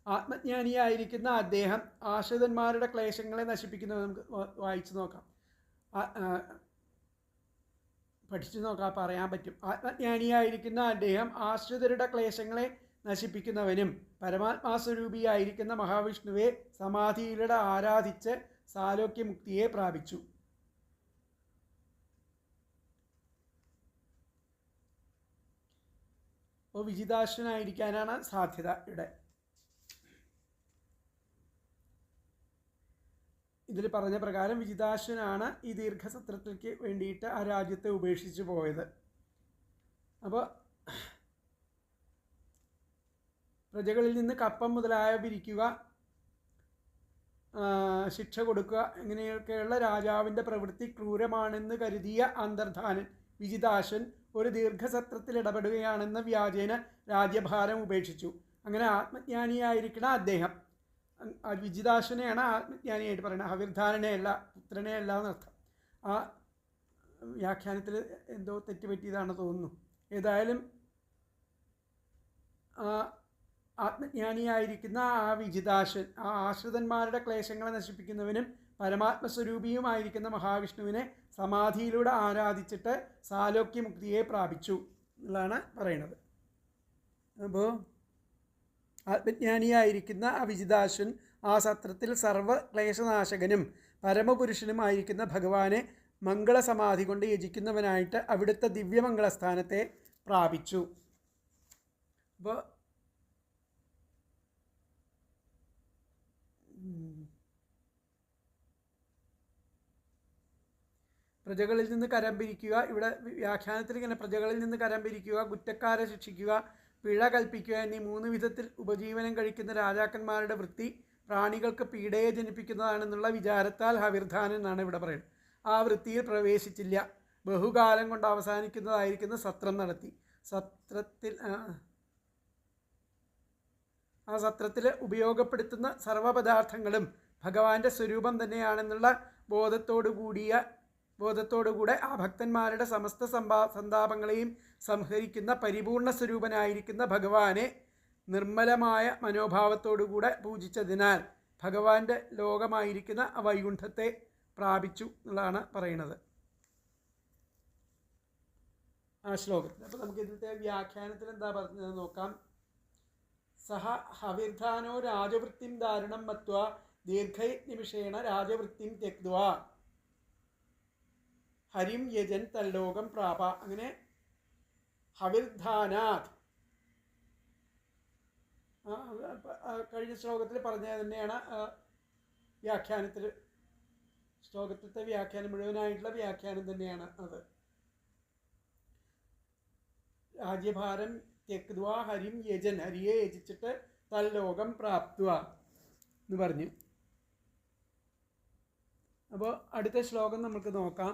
ആത്മജ്ഞാനിയായിരിക്കുന്ന അദ്ദേഹം ആശ്രിതന്മാരുടെ ക്ലേശങ്ങളെ നശിപ്പിക്കുന്നത് നമുക്ക് വായിച്ചു നോക്കാം, പഠിച്ചു നോക്കാം, പറയാൻ പറ്റും. ആത്മജ്ഞാനിയായിരിക്കുന്ന അദ്ദേഹം ആശ്രിതരുടെ ക്ലേശങ്ങളെ നശിപ്പിക്കുന്നവനും പരമാത്മാസ്വരൂപിയായിരിക്കുന്ന മഹാവിഷ്ണുവെ സമാധിയിലൂടെ ആരാധിച്ച് സാലോക്യമുക്തിയെ പ്രാപിച്ചു. അപ്പോൾ വിജിതാശ്വനായിരിക്കാനാണ് സാധ്യത ഇവിടെ. ഇതിൽ പറഞ്ഞ പ്രകാരം വിജിതാശ്വനാണ് ഈ ദീർഘസത്രത്തിലേക്ക് വേണ്ടിയിട്ട് ആ രാജ്യത്തെ ഉപേക്ഷിച്ച് പോയത്. അപ്പോൾ പ്രജകളിൽ നിന്ന് കപ്പം മുതലായ പിരിക്കുക, ശിക്ഷ കൊടുക്കുക ഇങ്ങനെയൊക്കെയുള്ള രാജാവിൻ്റെ പ്രവൃത്തി ക്രൂരമാണെന്ന് കരുതിയ അന്തർധാനൻ വിജിതാശൻ ഒരു ദീർഘസത്രത്തിൽ ഇടപെടുകയാണെന്ന വ്യാജേന രാജ്യഭാരം ഉപേക്ഷിച്ചു. അങ്ങനെ ആത്മജ്ഞാനിയായിരിക്കണം അദ്ദേഹം. വിജിതാശനെയാണ് ആത്മജ്ഞാനിയായിട്ട് പറയുന്നത്, ഹവിർധാരനെയല്ല, പുത്രനെയല്ല എന്നർത്ഥം. ആ വ്യാഖ്യാനത്തിൽ എന്തോ തെറ്റുപറ്റിയതാണെന്ന് തോന്നുന്നു. ഏതായാലും ആത്മജ്ഞാനിയായിരിക്കുന്ന ആ വിജിതാശൻ ആ ആശ്രിതന്മാരുടെ ക്ലേശങ്ങളെ നശിപ്പിക്കുന്നവനും പരമാത്മസ്വരൂപിയുമായിരിക്കുന്ന മഹാവിഷ്ണുവിനെ സമാധിയിലൂടെ ആരാധിച്ചിട്ട് സാലോക്യമുക്തിയെ പ്രാപിച്ചു എന്നുള്ളതാണ് പറയുന്നത്. അപ്പോൾ ആത്മജ്ഞാനിയായിരിക്കുന്ന ആ വിജിതാശൻ ആ സത്രത്തിൽ സർവക്ലേശനാശകനും പരമപുരുഷനുമായിരിക്കുന്ന ഭഗവാനെ മംഗളസമാധി കൊണ്ട് യജിക്കുന്നവനായിട്ട് അവിടുത്തെ ദിവ്യമംഗളസ്ഥാനത്തെ പ്രാപിച്ചു. അപ്പോൾ പ്രജകളിൽ നിന്ന് കരം പിരിക്കുക, ഇവിടെ വ്യാഖ്യാനത്തിൽ ഇങ്ങനെ പ്രജകളിൽ നിന്ന് കരം പിരിക്കുക, കുറ്റക്കാരെ ശിക്ഷിക്കുക, പിഴ കൽപ്പിക്കുക എന്നീ 3 വിധത്തിൽ ഉപജീവനം കഴിക്കുന്ന രാജാക്കന്മാരുടെ വൃത്തി പ്രാണികൾക്ക് പീഡയെ ജനിപ്പിക്കുന്നതാണെന്നുള്ള വിചാരത്താൽ ഹവിർധാനൻ എന്നാണ് ഇവിടെ പറയുന്നത്. ആ വൃത്തിയിൽ പ്രവേശിച്ചില്ല. ബഹുകാലം കൊണ്ട് അവസാനിക്കുന്നതായിരിക്കുന്ന സത്രം നടത്തി. ആ സത്രത്തിൽ ഉപയോഗപ്പെടുത്തുന്ന സർവ്വപദാർത്ഥങ്ങളും ഭഗവാന്റെ സ്വരൂപം തന്നെയാണെന്നുള്ള ബോധത്തോടുകൂടെ ആ ഭക്തന്മാരുടെ സമസ്ത സന്താപങ്ങളെയും സംഹരിക്കുന്ന പരിപൂർണ സ്വരൂപനായിരിക്കുന്ന ഭഗവാനെ നിർമ്മലമായ മനോഭാവത്തോടുകൂടെ പൂജിച്ചതിനാൽ ഭഗവാന്റെ ലോകമായിരിക്കുന്ന ആ വൈകുണ്ഠത്തെ പ്രാപിച്ചു എന്നുള്ളതാണ് പറയുന്നത് ആ ശ്ലോകത്തിൽ. അപ്പോൾ നമുക്ക് ഇതിൻ്റെ വ്യാഖ്യാനത്തിൽ എന്താ പറഞ്ഞത് നോക്കാം. സഹ ഹവിർധാനോ രാജവൃത്തിം ദാരുണം മത്വ ദീർഘനിമിഷേണ രാജവൃത്തിം ത്യക്ത്വാ ഹരിം യജൻ തല്ലോകം പ്രാപ. അങ്ങനെ ഹവിർധാനാത് കഴിഞ്ഞ ശ്ലോകത്തിൽ പറഞ്ഞത് തന്നെയാണ് വ്യാഖ്യാനത്തിൽ. ശ്ലോകത്തിലത്തെ വ്യാഖ്യാനം മുഴുവനായിട്ടുള്ള വ്യാഖ്യാനം തന്നെയാണ് അത്. രാജ്യഭാരം ത്യക്ത്വാ ഹരിം യജൻ, ഹരിയെ യജിച്ചിട്ട് തല്ലോകം പ്രാപ്ത്വ എന്ന് പറഞ്ഞു. അപ്പോൾ അടുത്ത ശ്ലോകം നമുക്ക് നോക്കാം.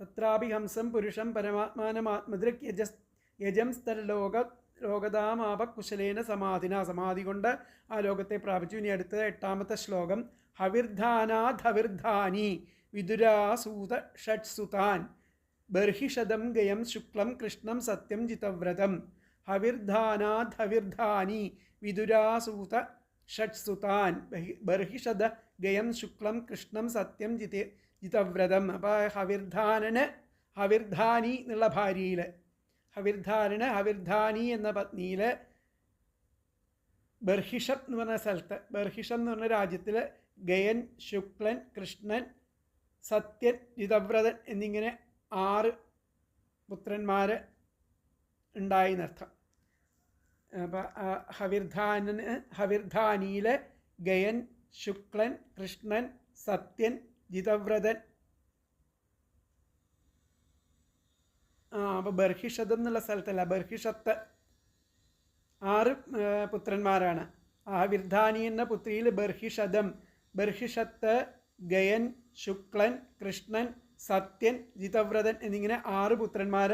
തത്രാപി ഹംസം പുരുഷം പരമാത്മാനമാത്മദൃക് യജം ലോകതാമാപകുശലേന സമാധിന. സമാധി കൊണ്ട് ആ ലോകത്തെ പ്രാപിച്ചു. ഇനി അടുത്ത 8ാമത്തെ ശ്ലോകം. ഹവിർധാനാത് ഹവിർധാനി വിദുരാസൂത ഷഡ്സുതാൻ ബർഹിഷദം ഗയം ശുക്ലം കൃഷ്ണം സത്യം ജിതവ്രതം. ഹവിർധാനാത് ഹവിർധാനി വിദുരാസൂത ഷഡ്സുതാൻ ബർഹിഷദ ഗയം ശുക്ലം കൃഷ്ണം സത്യം ജിതവ്രതം. അപ്പോൾ ഹവിർധാനി എന്നുള്ള ഭാര്യയിൽ, ഹവിർധാനി എന്ന പത്നിയിൽ ബർഹിഷം എന്ന് പറഞ്ഞ സ്ഥലത്ത്, ബർഹിഷം എന്ന് പറഞ്ഞ രാജ്യത്തിൽ ഗയൻ, ശുക്ലൻ, കൃഷ്ണൻ, സത്യൻ, ജിതവ്രതൻ എന്നിങ്ങനെ 6 പുത്രന്മാർ ഉണ്ടായി എന്നർത്ഥം. അപ്പം ഹവിർധാനിയിൽ ഗയൻ, ശുക്ലൻ, കൃഷ്ണൻ, സത്യൻ, ജിതവ്രതൻ. അപ്പോൾ ബർഹിഷദം എന്നുള്ള സ്ഥലത്തല്ല, ബർഹിഷത്ത് 6 പുത്രന്മാരാണ്. ഹവിർധാനി എന്ന പുത്രിയിൽ ബർഹിഷദം, ബർഹിഷത്ത്, ഗയൻ, ശുക്ലൻ, കൃഷ്ണൻ, സത്യൻ, ജിതവ്രതൻ എന്നിങ്ങനെ 6 പുത്രന്മാർ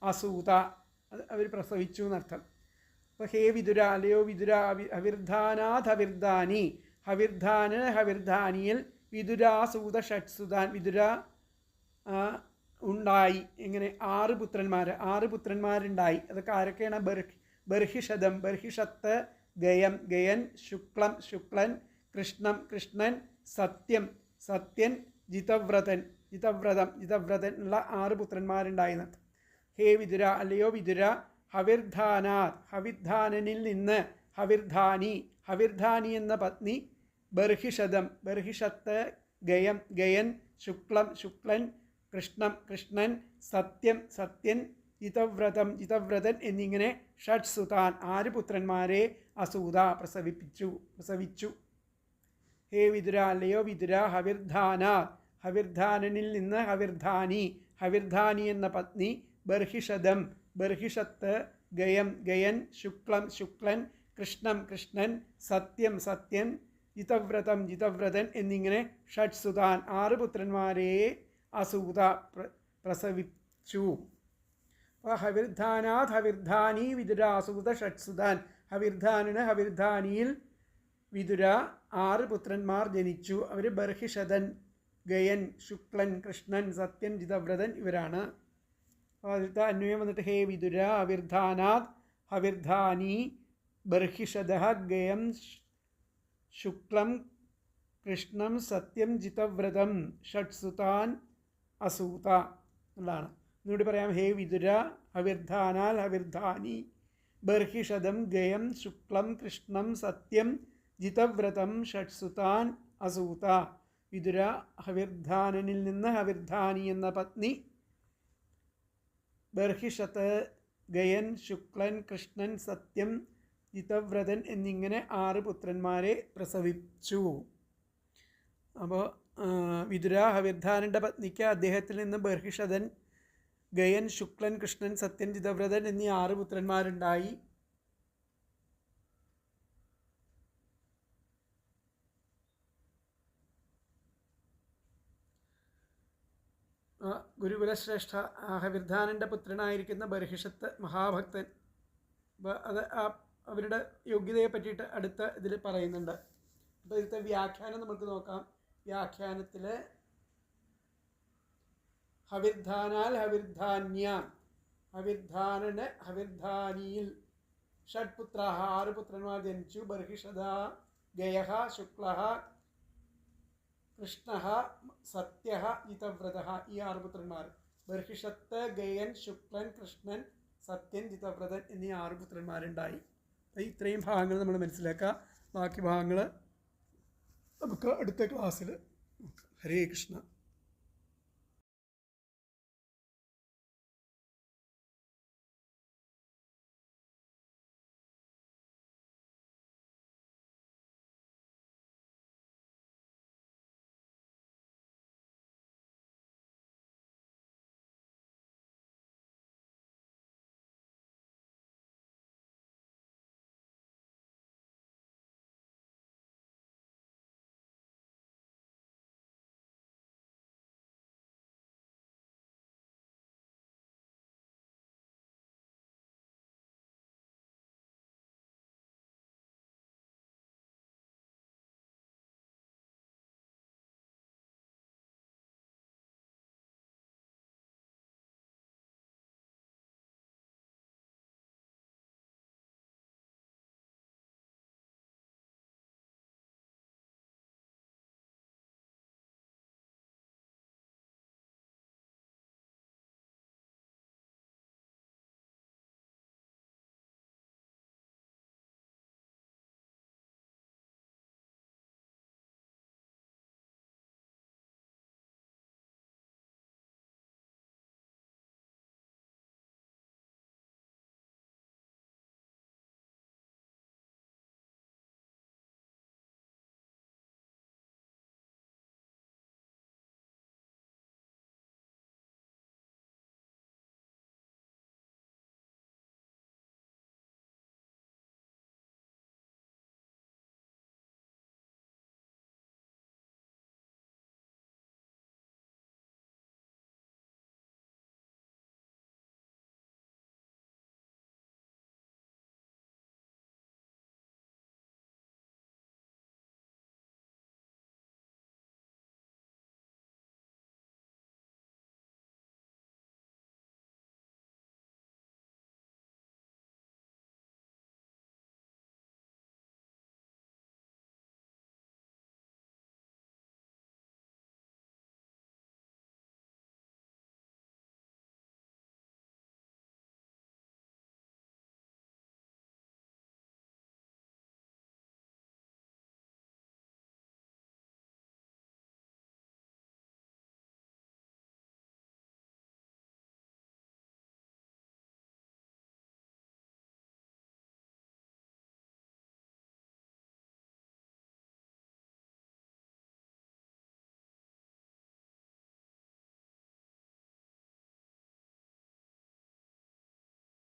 അസൂത അവർ പ്രസവിച്ചു എന്നർത്ഥം. അപ്പോൾ ഹേ വിദുര, അല്ലയോ വിദുര, ഹവിർധാനാത് ഹവിർധാനി, ഹവിർധാനിയിൽ വിദുരാസൂത ഷഡ്സുതാൻ, വിദുര ഉണ്ടായി. ഇങ്ങനെ 6 പുത്രന്മാരുണ്ടായി. അതൊക്കെ ആരൊക്കെയാണ്? ബർഹിഷദം, ബർഹിഷത്ത്, ഗയൻ, ശുക്ലൻ, കൃഷ്ണൻ, സത്യൻ, ജിതവ്രതൻ ഉള്ള 6 പുത്രന്മാരുണ്ടായിരുന്നത്. ഹേ വിദുര, അല്ലയോ വിദുര, ഹവിർധാനിൽ നിന്ന് ഹവിർധാനി എന്ന പത്നി ബർഹിഷത്ത്, ഗയൻ, ശുക്ലൻ, കൃഷ്ണൻ, സത്യൻ, ജിതവ്രതൻ എന്നിങ്ങനെ ഷഡ്സുതാൻ 6 പുത്രന്മാരെ അസൂത പ്രസവിച്ചു. ഹേ വിദുര, അല്ലയോ വിദുര, ഹവിർധാനിൽ നിന്ന് ഹവിർധാനി എന്ന പത്നി ബർഹിഷത്ത്, ഗയൻ, ശുക്ലൻ, കൃഷ്ണം കൃഷ്ണൻ, സത്യം സത്യൻ, ജിതവ്രതം ജിതവ്രതൻ എന്നിങ്ങനെ ഷഡ്സുതാൻ 6 പുത്രന്മാരെ അസൂത പ്രസവിച്ചു. അപ്പോൾ ഹവിർധാനാത് ഹവിർധാനി വിദുരാസൂത ഷഡ്സുതാൻ. ഹവിർധാനിന് ഹവിർധാനിയിൽ വിദുര 6 പുത്രന്മാർ ജനിച്ചു. അവർ ബർഹിഷദൻ, ഗയൻ, ശുക്ലൻ, കൃഷ്ണൻ, സത്യൻ, ജിതവ്രതൻ ഇവരാണ്. ആദ്യത്തെ അന്വയം വന്നിട്ട് ഹേ വിദുര ഹവിർധാനാത് ഹവിർധാനി ബർഹിഷദ ഗയം ശുക്ലം കൃഷ്ണം സത്യം ജിതവ്രതം ഷഡ്സുതാൻ അസൂത എന്നാണ്. എന്നോട് പറയാം. ഹേ വിദുര ഹവിർധാനാൽ ഹവിർധാനി ബർഹിഷദം ഗയം ശുക്ലം കൃഷ്ണം സത്യം ജിതവ്രതം ഷഡ്സുതാൻ അസൂത. വിദുര ഹവിർധാനനിൽ നിന്ന് ഹവിർധാനി എന്ന പത്നി ബർഹിഷത്ത്, ഗയൻ, ശുക്ലൻ, കൃഷ്ണൻ, സത്യം, ജിതവ്രതൻ എന്നിങ്ങനെ 6 പുത്രന്മാരെ പ്രസവിച്ചു. അപ്പോൾ വിദുര ഹവിർധാനൻ്റെ പത്നിക്ക് അദ്ദേഹത്തിൽ നിന്ന് ബർഹിഷദൻ, ഗയൻ, ശുക്ലൻ, കൃഷ്ണൻ, സത്യൻ, ജിതവ്രതൻ എന്നീ 6 പുത്രന്മാരുണ്ടായി. ഗുരുകുലശ്രേഷ്ഠ ഹവിർധാനൻ്റെ പുത്രനായിരിക്കുന്ന ബർഹിഷത്ത് മഹാഭക്തൻ. അത് അവരുടെ യോഗ്യതയെ പറ്റിയിട്ട് അടുത്ത ഇതിൽ പറയുന്നുണ്ട്. അപ്പോൾ ഇതിലത്തെ വ്യാഖ്യാനം നമുക്ക് നോക്കാം. വ്യാഖ്യാനത്തിൽ ഹവിർധാനാൽ ഹവിർധാന്യാം, ഹവിർധാനന് ഹവിർധാനിയിൽ ഷഡ്പുത്ര 6 പുത്രന്മാർ ജനിച്ചു. ബർഹിഷദ, ഗയ, ശുക്ല, കൃഷ്ണ, സത്യ, ജിതവ്രത ഈ 6 പുത്രന്മാർ. ബർഹിഷത്ത്, ഗയൻ, ശുക്ലൻ, കൃഷ്ണൻ, സത്യൻ, ജിതവ്രതൻ എന്നീ 6 പുത്രന്മാരുണ്ടായി. ഇത്രയും ഭാഗങ്ങൾ നമ്മൾ മനസ്സിലാക്കുക. ബാക്കി ഭാഗങ്ങൾ നമുക്ക് അടുത്ത ക്ലാസ്സിൽ. ഹരേ കൃഷ്ണ.